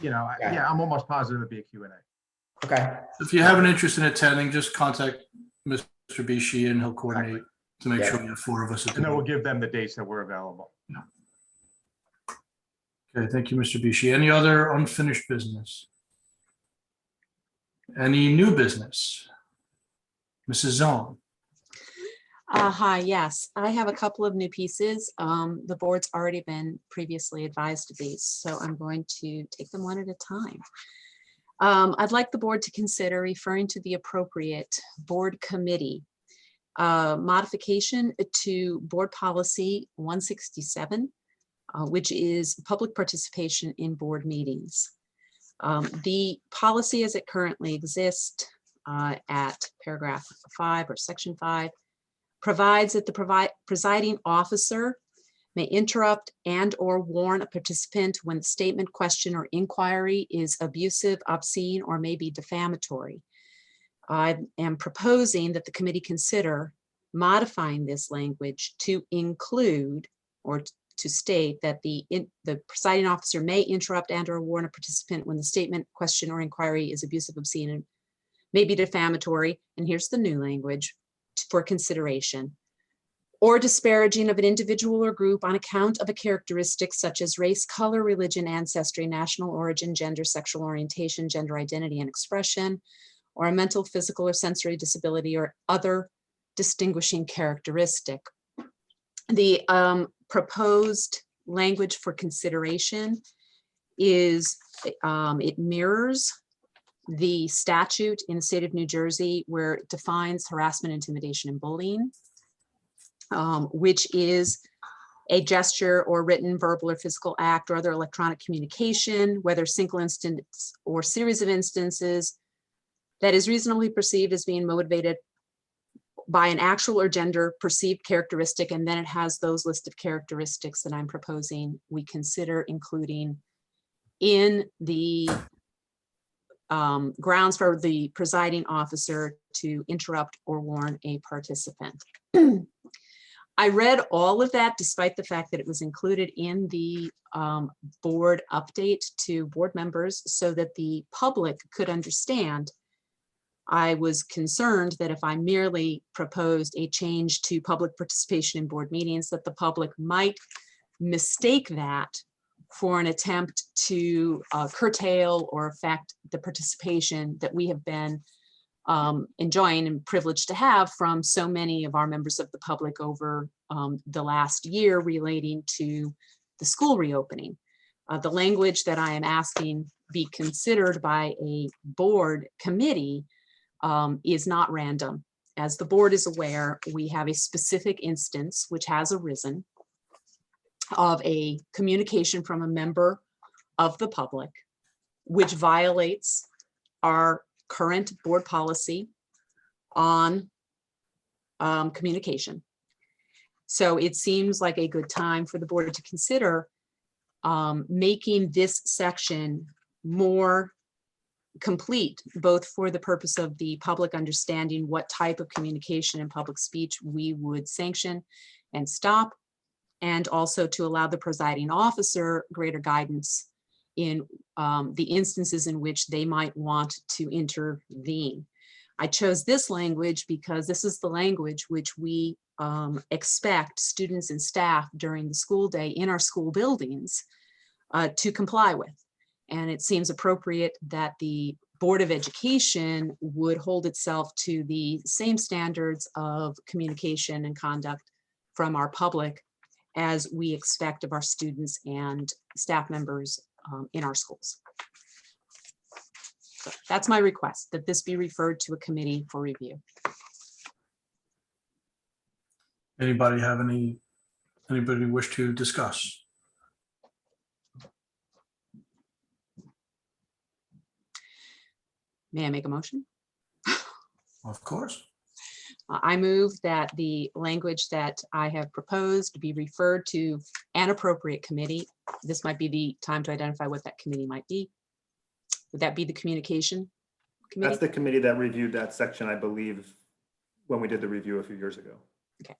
Yeah, I'm almost positive it'd be a Q&A. Okay. If you have an interest in attending, just contact Mr. Bishi and he'll coordinate to make sure we have 4 of us. And then we'll give them the dates that were available. Okay, thank you, Mr. Bishi. Any other unfinished business? Any new business? Mrs. Zone. Hi, yes, I have a couple of new pieces. The board's already been previously advised of these, so I'm going to take them one at a time. I'd like the board to consider referring to the appropriate board committee modification to board policy 167, which is public participation in board meetings. The policy as it currently exists at paragraph 5 or section 5 provides that the presiding officer may interrupt and or warn a participant when the statement, question, or inquiry is abusive, obscene, or may be defamatory. I am proposing that the committee consider modifying this language to include or to state that the presiding officer may interrupt and or warn a participant when the statement, question, or inquiry is abusive, obscene, and may be defamatory, and here's the new language, for consideration, or disparaging of an individual or group on account of a characteristic such as race, color, religion, ancestry, national origin, gender, sexual orientation, gender identity and expression, or a mental, physical, or sensory disability or other distinguishing characteristic. The proposed language for consideration is, it mirrors the statute in the state of New Jersey where it defines harassment, intimidation, and bullying, which is a gesture or written, verbal, or physical act or other electronic communication, whether single instance or series of instances, that is reasonably perceived as being motivated by an actual or gender perceived characteristic. And then it has those list of characteristics that I'm proposing we consider including in the grounds for the presiding officer to interrupt or warn a participant. I read all of that despite the fact that it was included in the board update to board members so that the public could understand. I was concerned that if I merely proposed a change to public participation in board meetings, that the public might mistake that for an attempt to curtail or affect the participation that we have been enjoying and privileged to have from so many of our members of the public over the last year relating to the school reopening. The language that I am asking be considered by a board committee is not random. As the board is aware, we have a specific instance which has arisen of a communication from a member of the public, which violates our current board policy on communication. So it seems like a good time for the board to consider making this section more complete, both for the purpose of the public understanding what type of communication and public speech we would sanction and stop, and also to allow the presiding officer greater guidance in the instances in which they might want to intervene. I chose this language because this is the language which we expect students and staff during the school day in our school buildings to comply with. And it seems appropriate that the Board of Education would hold itself to the same standards of communication and conduct from our public as we expect of our students and staff members in our schools. So that's my request, that this be referred to a committee for review. Anybody have anybody wish to discuss? May I make a motion? Of course. I move that the language that I have proposed be referred to an appropriate committee. This might be the time to identify what that committee might be. Would that be the communication committee? That's the committee that reviewed that section, I believe, when we did the review a few years ago. Okay.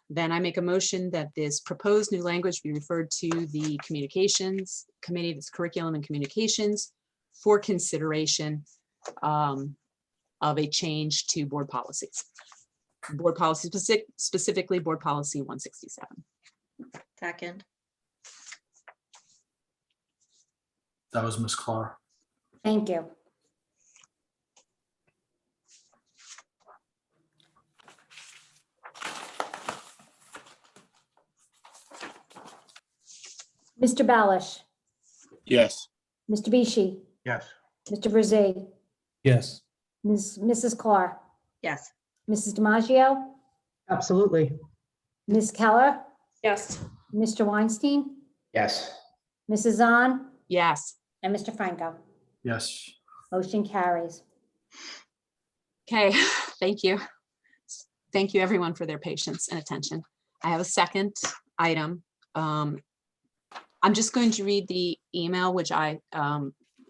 Then I make a motion that this proposed new language be referred to the communications committee, that's curriculum and communications, for consideration of a change to board policies. Board policy specifically board policy 167. Second. That was Ms. Clark. Thank you. Mr. Balish, Yes. Mr. Bishi, Yes. Mr. Brzee, Yes. Mrs. Clark, Yes. Mrs. DiMaggio, Absolutely. Ms. Keller, Yes. Mr. Weinstein, Yes. Mrs. Zahn, Yes. and Mr. Franco. Yes. Motion carries. Okay, thank you. Thank you everyone for their patience and attention. I have a second item. I'm just going to read the email which I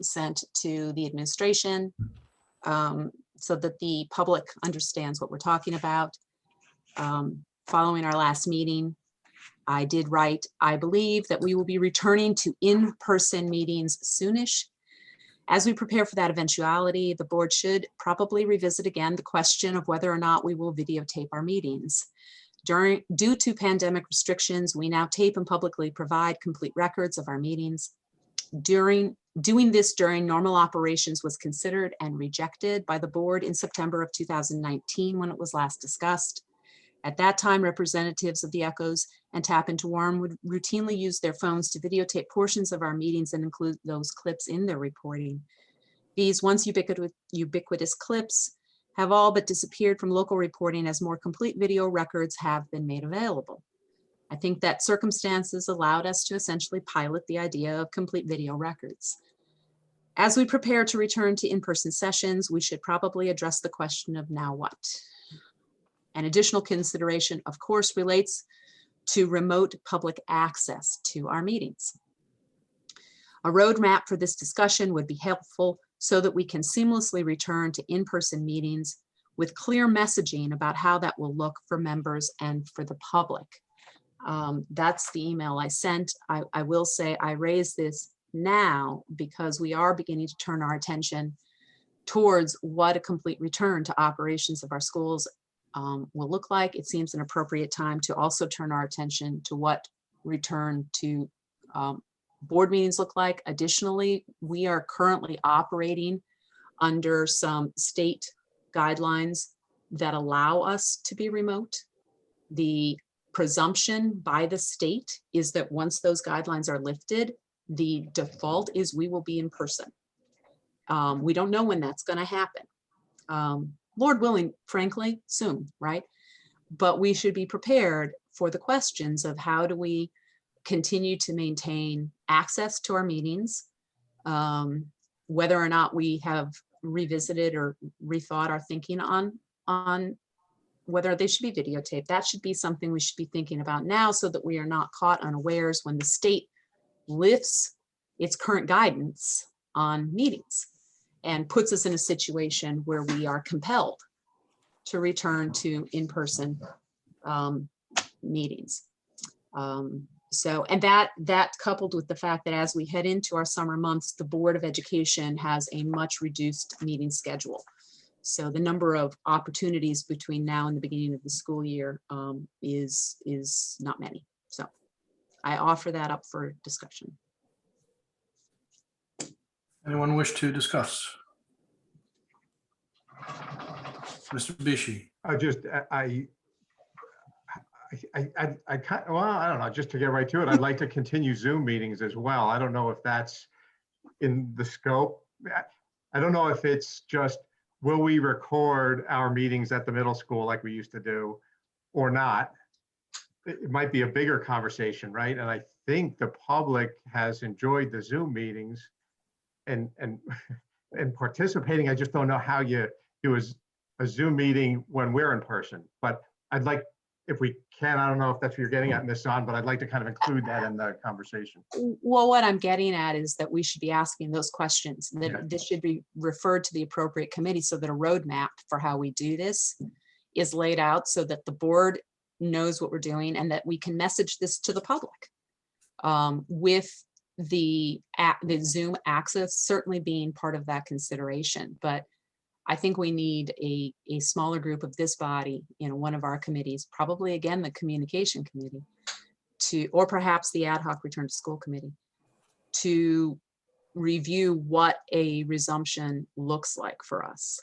sent to the administration so that the public understands what we're talking about. Following our last meeting, I did write, I believe that we will be returning to in-person meetings soonish. As we prepare for that eventuality, the board should probably revisit again the question of whether or not we will videotape our meetings. Due to pandemic restrictions, we now tape and publicly provide complete records of our meetings. Doing this during normal operations was considered and rejected by the board in September of 2019 when it was last discussed. At that time, representatives of the Echoes and Tap Into Warren would routinely use their phones to videotape portions of our meetings and include those clips in their reporting. These once ubiquitous clips have all but disappeared from local reporting as more complete video records have been made available. I think that circumstances allowed us to essentially pilot the idea of complete video records. As we prepare to return to in-person sessions, we should probably address the question of now what? An additional consideration, of course, relates to remote public access to our meetings. A roadmap for this discussion would be helpful so that we can seamlessly return to in-person meetings with clear messaging about how that will look for members and for the public. That's the email I sent. I will say I raise this now because we are beginning to turn our attention towards what a complete return to operations of our schools will look like. It seems an appropriate time to also turn our attention to what return to board meetings look like. Additionally, we are currently operating under some state guidelines that allow us to be remote. The presumption by the state is that once those guidelines are lifted, the default is we will be in person. We don't know when that's going to happen. Lord willing, frankly, soon, right? But we should be prepared for the questions of how do we continue to maintain access to our meetings, whether or not we have revisited or rethought our thinking on whether they should be videotaped. That should be something we should be thinking about now so that we are not caught unawares when the state lifts its current guidance on meetings and puts us in a situation where we are compelled to return to in-person meetings. And that coupled with the fact that as we head into our summer months, the Board of Education has a much reduced meeting schedule. So the number of opportunities between now and the beginning of the school year is not many. So I offer that up for discussion. Anyone wish to discuss? Mr. Bishi. I don't know, just to get right to it, I'd like to continue Zoom meetings as well. I don't know if that's in the scope. I don't know if it's just, will we record our meetings at the middle school like we used to do or not? It might be a bigger conversation, right? And I think the public has enjoyed the Zoom meetings and participating. I just don't know how you do a Zoom meeting when we're in person. But I'd like, if we can, I don't know if that's what you're getting at, Ms. Zahn, but I'd like to kind of include that in the conversation. Well, what I'm getting at is that we should be asking those questions, that this should be referred to the appropriate committee so that a roadmap for how we do this is laid out so that the board knows what we're doing and that we can message this to the public. With the Zoom access certainly being part of that consideration, but I think we need a smaller group of this body in one of our committees, probably again, the communication committee, or perhaps the ad hoc return to school committee, to review what a resumption looks like for us.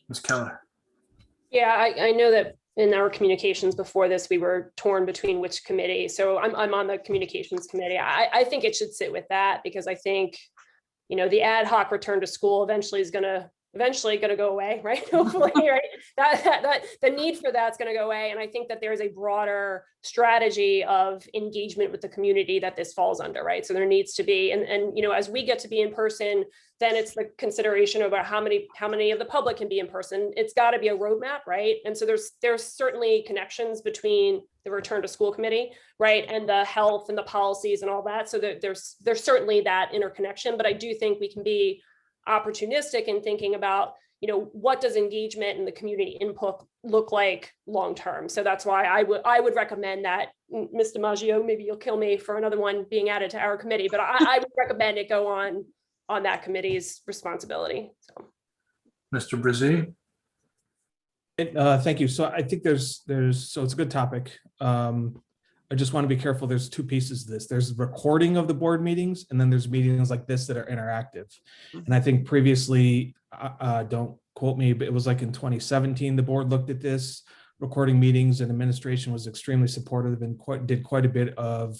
Ms. Keller. Yeah, I know that in our communications before this, we were torn between which committee. So I'm on the communications committee. I think it should sit with that because I think, the ad hoc return to school eventually is going to go away, right? Hopefully, right? That the need for that's going to go away. And I think that there's a broader strategy of engagement with the community that this falls under, right? So there needs to be, and as we get to be in person, then it's the consideration about how many of the public can be in person. It's got to be a roadmap, right? And so there's certainly connections between the return to school committee, right, and the health and the policies and all that. So there's certainly that interconnection, but I do think we can be opportunistic in thinking about, what does engagement and the community input look like long term. So that's why I would recommend that, Ms. DiMaggio, maybe you'll kill me for another one being added to our committee, but I would recommend it go on that committee's responsibility. So, Mr. Brzee. Thank you. So I think so it's a good topic. I just want to be careful. There's two pieces to this. There's recording of the board meetings, and then there's meetings like this that are interactive. And I think previously, don't quote me, but it was like in 2017, the board looked at this recording meetings, and administration was extremely supportive and did quite a bit of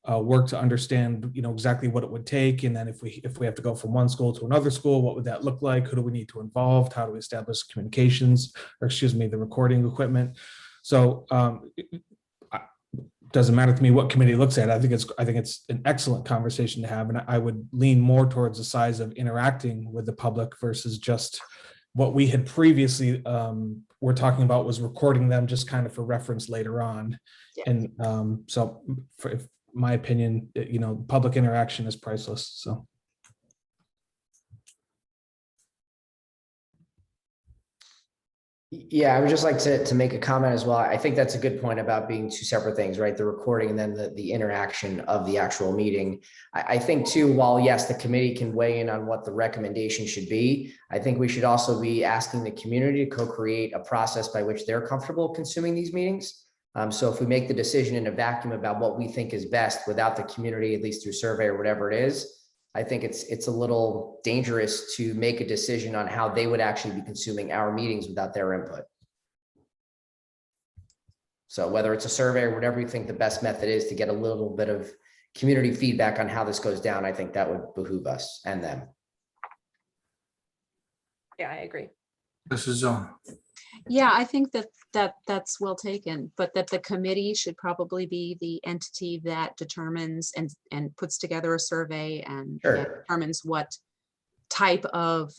work to understand, exactly what it would take. And then if we have to go from one school to another school, what would that look like? Who do we need to involve? How do we establish communications, or the recording equipment? So doesn't matter to me what committee looks at. I think it's an excellent conversation to have, and I would lean more towards the size of interacting with the public versus just what we had previously were talking about was recording them just kind of for reference later on. Yeah. And so, for my opinion, public interaction is priceless. So. Yeah, I would just like to make a comment as well. I think that's a good point about being two separate things, right? The recording and then the interaction of the actual meeting. I think too, while yes, the committee can weigh in on what the recommendation should be, I think we should also be asking the community to co-create a process by which they're comfortable consuming these meetings. So if we make the decision in a vacuum about what we think is best without the community, at least through survey or whatever it is, I think it's a little dangerous to make a decision on how they would actually be consuming our meetings without their input. So whether it's a survey or whatever you think the best method is to get a little bit of community feedback on how this goes down, I think that would behoove us and them. Yeah, I agree. This is Yeah, I think that's well taken, but that the committee should probably be the entity that determines and puts together a survey and determines what type of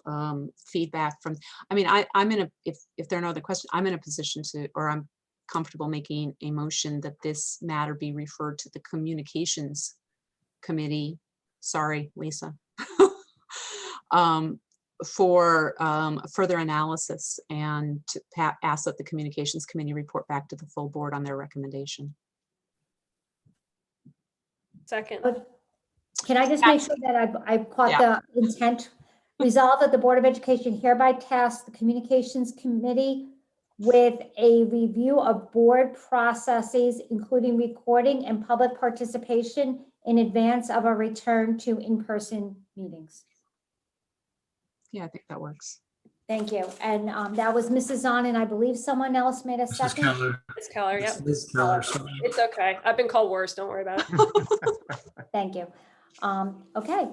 feedback from, I'm in a, if there are no other questions, I'm in a position to, or I'm comfortable making a motion that this matter be referred to the communications committee. Sorry, Lisa. For further analysis and to ask that the communications committee report back to the full board on their recommendation. Second. Can I just make sure that I've caught the intent? Resolve that the Board of Education hereby tasks the communications committee with a review of board processes, including recording and public participation in advance of a return to in-person meetings. Yeah, I think that works. Thank you. And that was Mrs. Zahn, and I believe someone else made a second. Keller. Ms. Keller, yep. Ms. Keller, sorry. It's okay. I've been called worse. Don't worry about it. Thank you. Okay.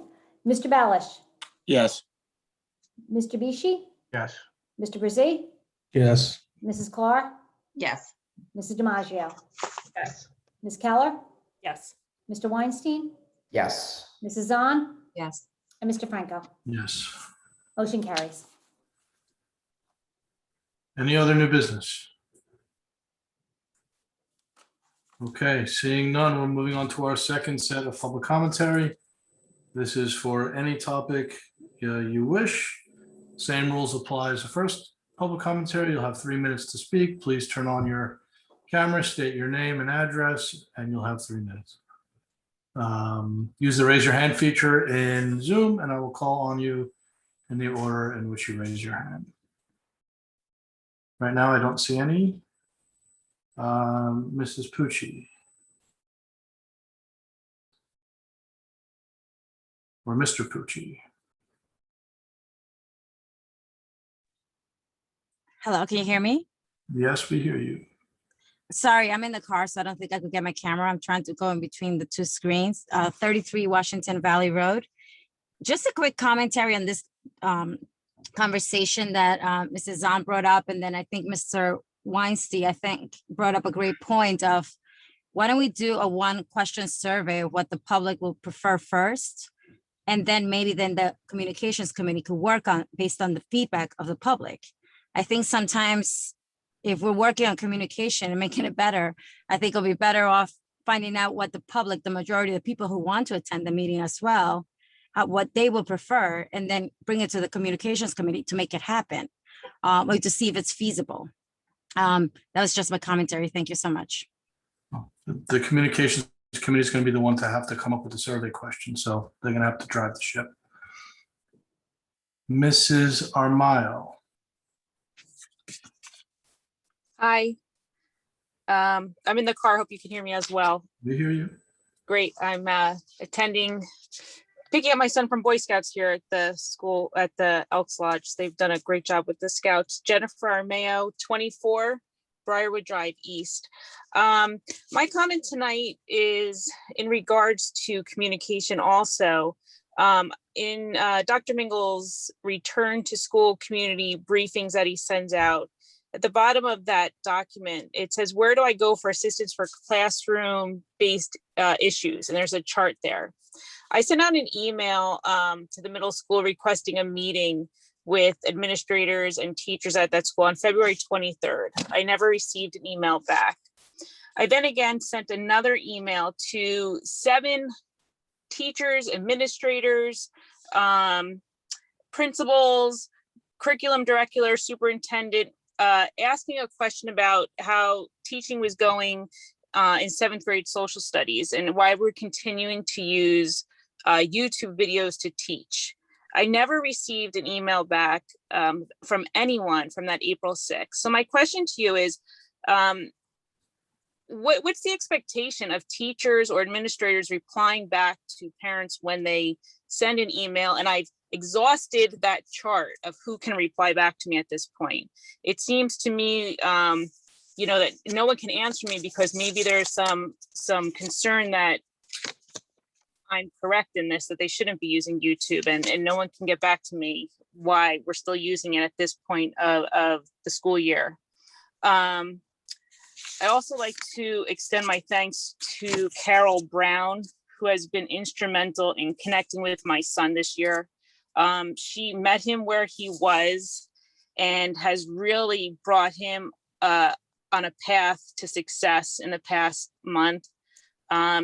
Mr. Balish, Yes. Mr. Bishi, Yes. Mr. Brzee, Yes. Mrs. Clark, Yes. Mrs. DiMaggio, Yes. Ms. Keller, Yes. Mr. Weinstein, Yes. Mrs. Zahn, Yes. and Mr. Franco. Yes. Motion carries. Any other new business? Okay, seeing none, we're moving on to our second set of public commentary. This is for any topic you wish. Same rules apply as the first public commentary. You'll have 3 minutes to speak. Please turn on your camera, state your name and address, and you'll have 3 minutes. Use the raise your hand feature in Zoom, and I will call on you in the order in which you raise your hand. Right now, I don't see any. Mrs. Pucci. Or Mr. Pucci. Hello, can you hear me? Yes, we hear you. Sorry, I'm in the car, so I don't think I could get my camera. I'm trying to go in between the two screens. 33 Washington Valley Road. Just a quick commentary on this conversation that Mrs. Zahn brought up, and then I think Mr. Weinstein, brought up a great point of why don't we do a one question survey of what the public will prefer first, and then maybe then the communications committee could work on based on the feedback of the public. I think sometimes if we're working on communication and making it better, I think it'll be better off finding out what the public, the majority of the people who want to attend the meeting as well, what they will prefer, and then bring it to the communications committee to make it happen, or to see if it's feasible. That was just my commentary. Thank you so much. The communications committee is going to be the one to have to come up with the survey question, so they're going to have to drive the ship. Mrs. Armayo. Hi. I'm in the car. Hope you can hear me as well. We hear you. Great. I'm picking up my son from Boy Scouts here at the school at the Elks Lodge. They've done a great job with the Scouts. Jennifer Armayo, 24 Briarwood Drive East. My comment tonight is in regards to communication also. In Dr. Mingle's return to school community briefings that he sends out, at the bottom of that document, it says, where do I go for assistance for classroom-based issues? And there's a chart there. I sent out an email to the middle school requesting a meeting with administrators and teachers at that school on February 23rd. I never received an email back. I then again sent another email to 7 teachers, administrators, principals, curriculum director, superintendent, asking a question about how teaching was going in 7th grade social studies and why we're continuing to use YouTube videos to teach. I never received an email back from anyone from that April 6th. So my question to you is, what's the expectation of teachers or administrators replying back to parents when they send an email? And I've exhausted that chart of who can reply back to me at this point. It seems to me, that no one can answer me because maybe there's some concern that I'm correct in this, that they shouldn't be using YouTube, and no one can get back to me why we're still using it at this point of the school year. I also like to extend my thanks to Carol Brown, who has been instrumental in connecting with my son this year. She met him where he was and has really brought him on a path to success in the past month.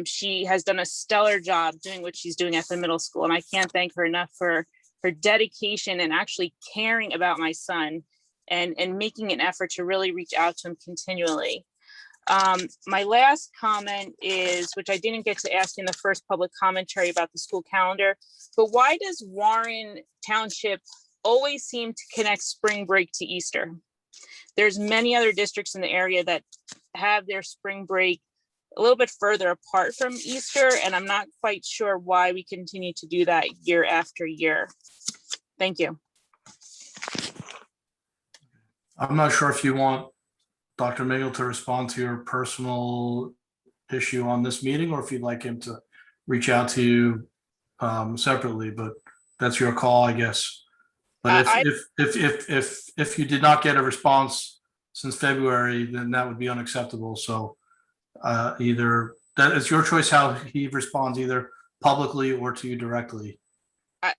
She has done a stellar job doing what she's doing at the middle school, and I can't thank her enough for her dedication and actually caring about my son and making an effort to really reach out to him continually. My last comment is, which I didn't get to ask in the first public commentary about the school calendar, but why does Warren Township always seem to connect spring break to Easter? There's many other districts in the area that have their spring break a little bit further apart from Easter, and I'm not quite sure why we continue to do that year after year. Thank you. I'm not sure if you want Dr. Mingle to respond to your personal issue on this meeting, or if you'd like him to reach out to you separately, but that's your call, I guess. But if you did not get a response since February, then that would be unacceptable. So either that is your choice how he responds, either publicly or to you directly.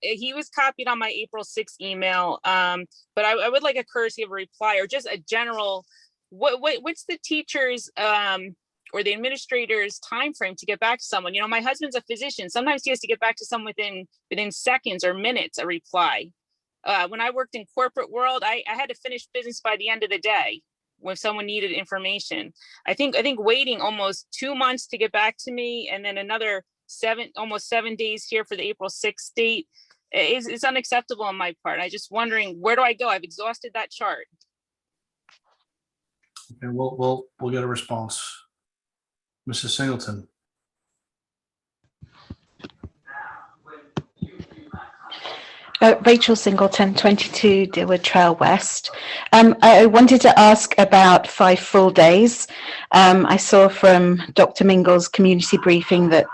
He was copied on my April 6th email, but I would like a courtesy of a reply or just a general. What's the teacher's or the administrator's time frame to get back to someone? You know, my husband's a physician. Sometimes he has to get back to someone within seconds or minutes, a reply. When I worked in corporate world, I had to finish business by the end of the day when someone needed information. I think waiting almost 2 months to get back to me and then another almost 7 days here for the April 6th date is unacceptable on my part. I just wondering, where do I go? I've exhausted that chart. Okay, we'll get a response. Mrs. Singleton. Rachel Singleton, 22 Deerwood Trail West. I wanted to ask about 5 full days. I saw from Dr. Mingle's community briefing that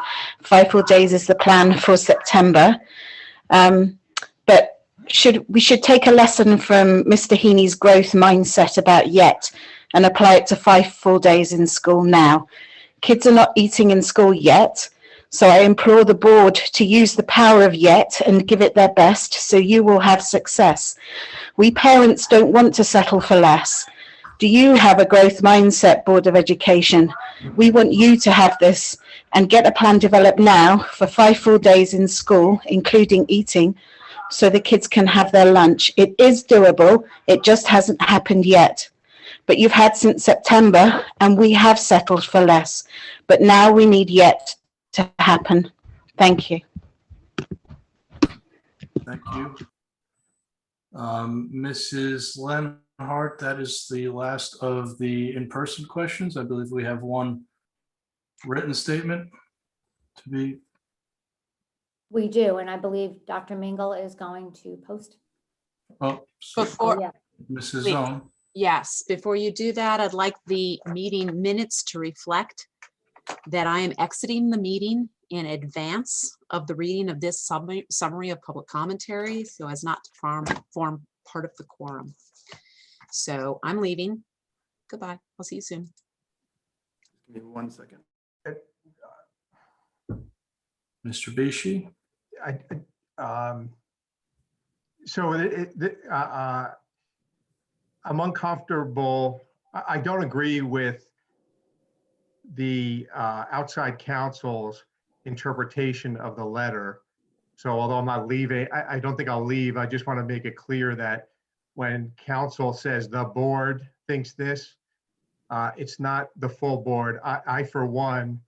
5 full days is the plan for September. But we should take a lesson from Mr. Heaney's growth mindset about yet and apply it to 5 full days in school now. Kids are not eating in school yet. So I implore the board to use the power of yet and give it their best so you will have success. We parents don't want to settle for less. Do you have a growth mindset, Board of Education? We want you to have this and get a plan developed now for 5 full days in school, including eating, so the kids can have their lunch. It is doable. It just hasn't happened yet. But you've had since September and we have settled for less. But now we need yet to happen. Thank you. Thank you. Mrs. Lenhart, that is the last of the in-person questions. I believe we have one written statement to be. We do, and I believe Dr. Mingle is going to post. Oh, Before, Mrs. Zone. Yes, before you do that, I'd like the meeting minutes to reflect that I am exiting the meeting in advance of the reading of this summary of public commentary, so as not to form part of the quorum. So I'm leaving. Goodbye. I'll see you soon. Give me 1 second. Mr. Bishi? I'm uncomfortable. I don't agree with the outside counsel's interpretation of the letter. So although I'm not leaving, I don't think I'll leave. I just want to make it clear that when counsel says the board thinks this, it's not the full board. I, for one,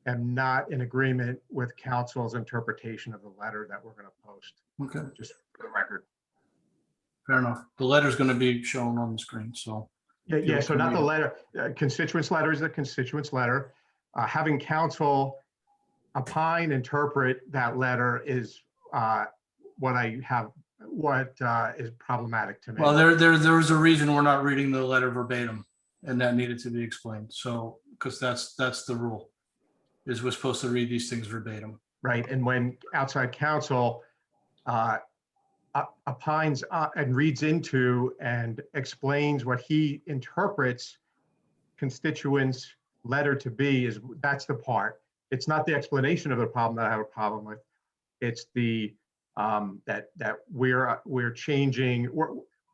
am not in agreement with counsel's interpretation of the letter that we're going to post. Okay, Just for the record. fair enough. The letter's going to be shown on the screen, so. Yeah, so not the read it. letter. Constituents letter is a constituents letter. Having counsel opine, interpret that letter is what is problematic to me. Well, there's a reason we're not reading the letter verbatim, and that needed to be explained. So, because that's the rule, is we're supposed to read these things verbatim. Right, and when outside counsel opines and reads into and explains what he interprets constituents' letter to be, that's the part. It's not the explanation of the problem that I have a problem with. It's the that we're changing.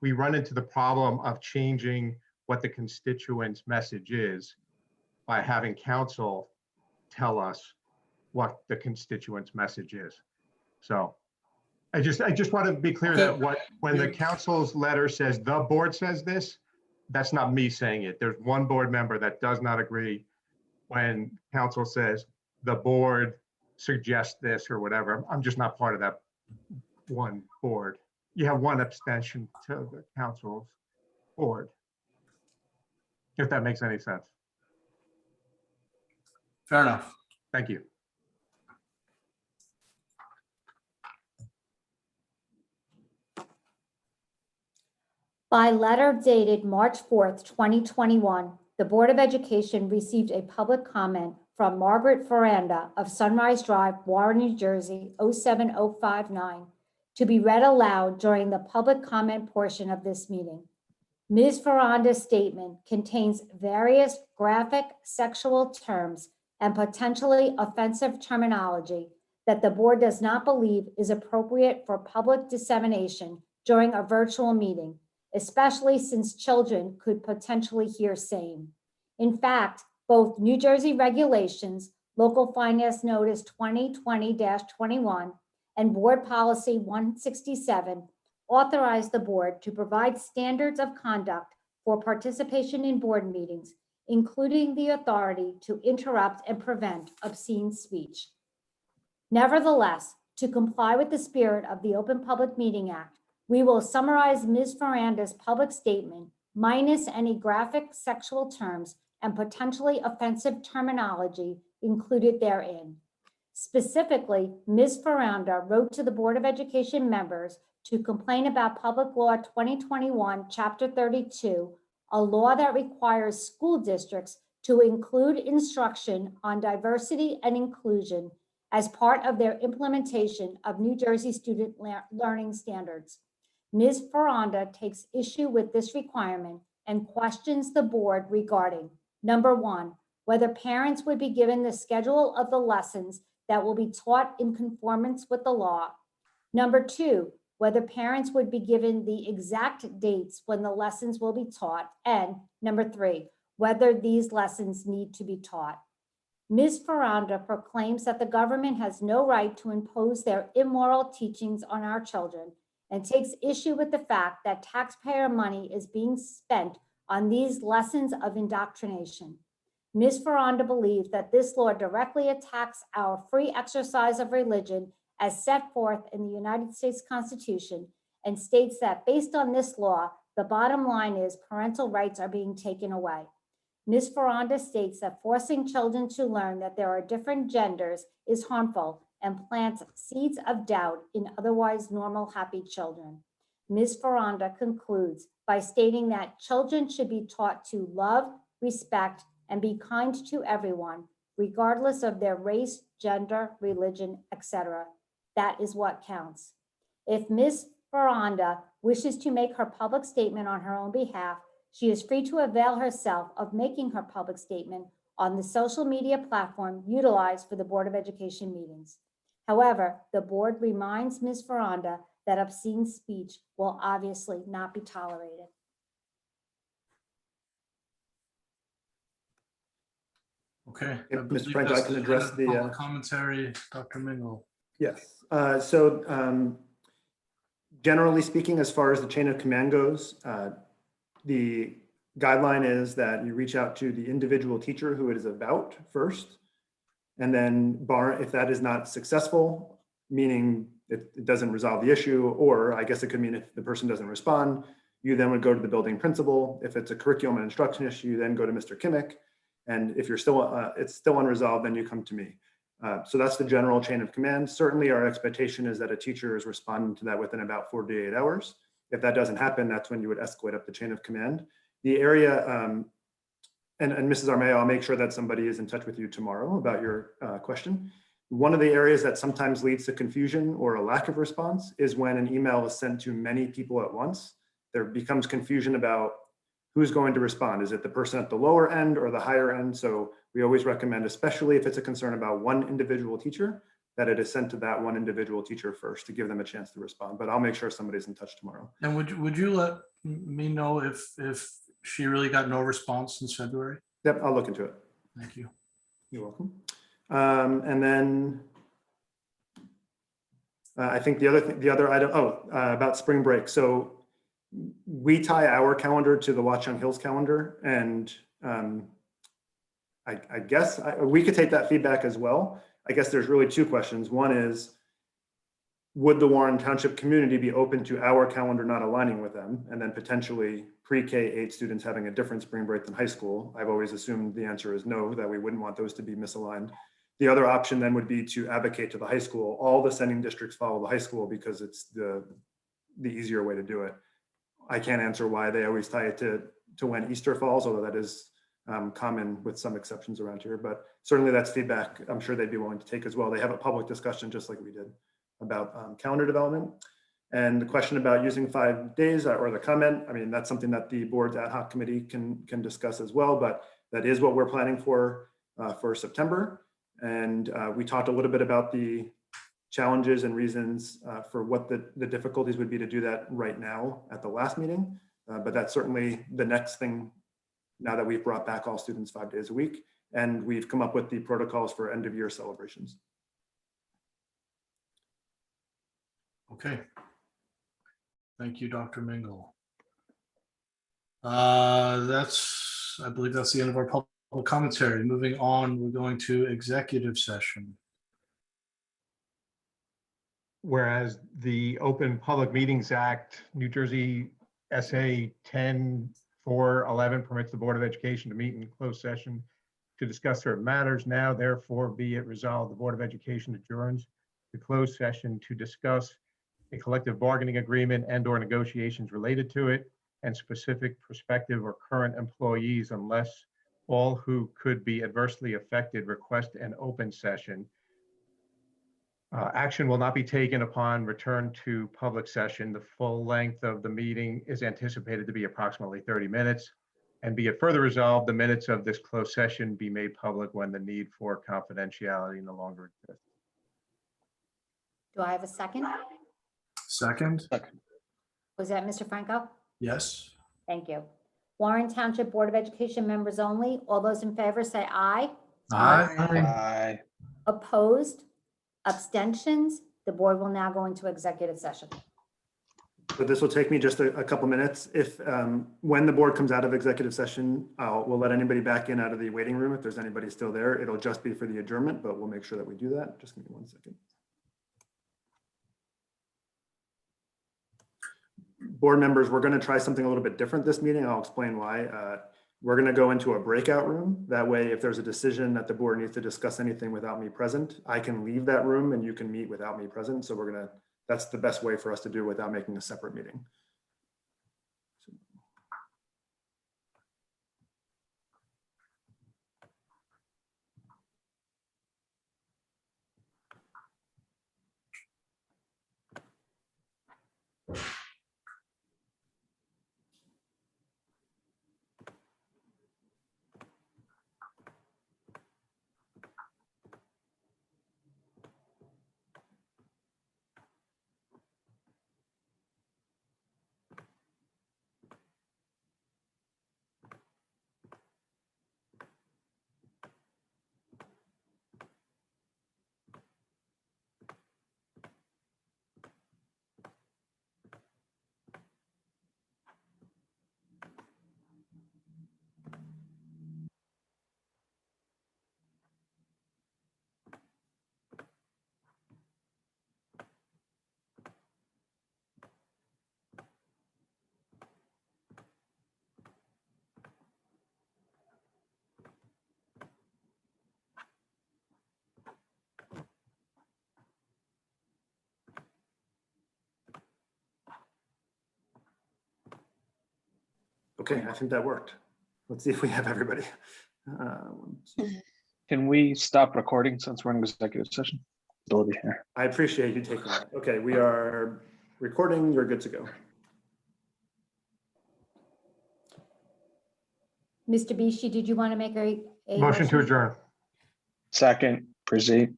We run into the problem of changing what the constituents' message is by having counsel tell us what the constituents' message is. So I just want to be clear that when the council's letter says the board says this, that's not me saying it. There's one board member that does not agree when council says the board suggests this or whatever. I'm just not part of that one board. You have one abstention to the council's board, if that makes any sense. Fair enough. Thank you. By letter dated March 4th, 2021, the Board of Education received a public comment from Margaret Ferranda of Sunrise Drive, Warren, New Jersey, 07059, to be read aloud during the public comment portion of this meeting. Ms. Ferranda's statement contains various graphic sexual terms and potentially offensive terminology that the board does not believe is appropriate for public dissemination during a virtual meeting, especially since children could potentially hear same. In fact, both New Jersey regulations, Local Finance Notice 2020-21, and Board Policy 167 authorize the board to provide standards of conduct for participation in board meetings, including the authority to interrupt and prevent obscene speech. Nevertheless, to comply with the spirit of the Open Public Meeting Act, we will summarize Ms. Ferranda's public statement minus any graphic sexual terms and potentially offensive terminology included therein. Specifically, Ms. Ferranda wrote to the Board of Education members to complain about Public Law 2021, Chapter 32, a law that requires school districts to include instruction on diversity and inclusion as part of their implementation of New Jersey student learning standards. Ms. Ferranda takes issue with this requirement and questions the board regarding, number one, whether parents would be given the schedule of the lessons that will be taught in conformance with the law. Number two, whether parents would be given the exact dates when the lessons will be taught. And number three, whether these lessons need to be taught. Ms. Ferranda proclaims that the government has no right to impose their immoral teachings on our children and takes issue with the fact that taxpayer money is being spent on these lessons of indoctrination. Ms. Ferranda believes that this law directly attacks our free exercise of religion as set forth in the United States Constitution and states that based on this law, the bottom line is parental rights are being taken away. Ms. Ferranda states that forcing children to learn that there are different genders is harmful and plants seeds of doubt in otherwise normal, happy children. Ms. Ferranda concludes by stating that children should be taught to love, respect, and be kind to everyone, regardless of their race, gender, religion, etc. That is what counts. If Ms. Ferranda wishes to make her public statement on her own behalf, she is free to avail herself of making her public statement on the social media platform utilized for the Board of Education meetings. However, the board reminds Ms. Ferranda that obscene speech will obviously not be tolerated. Okay. If I Mr. believe Franco, I that's can the address end of the, public commentary, Dr. Mingle. Yes. Generally speaking, as far as the chain of command goes, the guideline is that you reach out to the individual teacher who it is about first. And then if that is not successful, meaning it doesn't resolve the issue, or I guess it could mean if the person doesn't respond, you then would go to the building principal. If it's a curriculum and instruction issue, you then go to Mr. Kimmick. And if you're it's still unresolved, then you come to me. So that's the general chain of command. Certainly our expectation is that a teacher is responding to that within about 48 hours. If that doesn't happen, that's when you would escalate up the chain of command. The area, and Mrs. Armeo, I'll make sure that somebody is in touch with you tomorrow about your question. One of the areas that sometimes leads to confusion or a lack of response is when an email is sent to many people at once. There becomes confusion about who's going to respond. Is it the person at the lower end or the higher end? So we always recommend, especially if it's a concern about one individual teacher, that it is sent to that one individual teacher first to give them a chance to respond. But I'll make sure somebody's in touch tomorrow. And would you let me know if she really got no response since February? Yep, I'll look into it. Thank you. You're welcome. And then I think the other item, about spring break. So we tie our calendar to the Watchung Hills calendar, and I guess we could take that feedback as well. I guess there's really two questions. One is, would the Warren Township community be open to our calendar not aligning with them, and then potentially pre-K-8 students having a different spring break than high school? I've always assumed the answer is no, that we wouldn't want those to be misaligned. The other option then would be to advocate to the high school. All the sending districts follow the high school because it's the easier way to do it. I can't answer why they always tie it to when Easter falls, although that is common with some exceptions around here. But certainly that's feedback I'm sure they'd be willing to take as well. They have a public discussion just like we did about calendar development. And the question about using 5 days or the comment, I mean, that's something that the board's ad hoc committee can discuss as well, but that is what we're planning for September. And we talked a little bit about the challenges and reasons for what the difficulties would be to do that right now at the last meeting. But that's certainly the next thing now that we've brought back all students 5 days a week, and we've come up with the protocols for end of year celebrations. Okay. Thank you, Dr. Mingle. I believe that's the end of our public commentary. Moving on, we're going to executive session. Whereas the Open Public Meetings Act, New Jersey SA 10-411 permits the Board of Education to meet in closed session to discuss certain matters. Now, therefore, be it resolved, the Board of Education adjourns the closed session to discuss a collective bargaining agreement and/or negotiations related to it and specific prospective or current employees, unless all who could be adversely affected request an open session. Action will not be taken upon return to public session. The full length of the meeting is anticipated to be approximately 30 minutes. And be it further resolved, the minutes of this closed session be made public when the need for confidentiality no longer exists. Do I have a second? Second? Was that Mr. Franco? Yes. Thank you. Warren Township Board of Education members only. All those in favor say aye. Aye. Opposed? Abstentions? The board will now go into executive session. So this will take me just a couple minutes. If when the board comes out of executive session, we'll let anybody back in out of the waiting room. If there's anybody still there, it'll just be for the adjournment, but we'll make sure that we do that. Just give me 1 second. Board members, we're going to try something a little bit different this meeting. I'll explain why. We're going to go into a breakout room. That way, if there's a decision that the board needs to discuss anything without me present, I can leave that room and you can meet without me present. So we're going to that's the best way for us to do it without making a separate meeting. Okay, I think that worked. Let's see if we have everybody. Can we stop recording since we're in executive session? Ability here. I appreciate you taking that. Okay, we are recording. You're good to go. Mr. Bishi, did you want to make a Motion to adjourn. Second, proceed.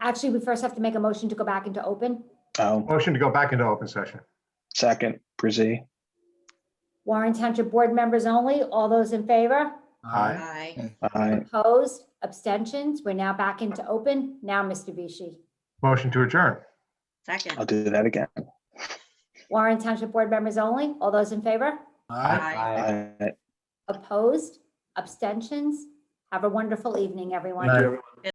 Actually, we first have to make a motion to go back into open. Oh, Motion to go back into open session. second, proceed. Warren Township Board members only. All those in favor? Aye. Aye. Opposed? Abstentions? We're now back into open. Now, Mr. Bishi. Motion to adjourn. Second. I'll do that again. Warren Township Board members only. All those in favor? Aye. Opposed? Abstentions? Have a wonderful evening, everyone. Thank you, everyone.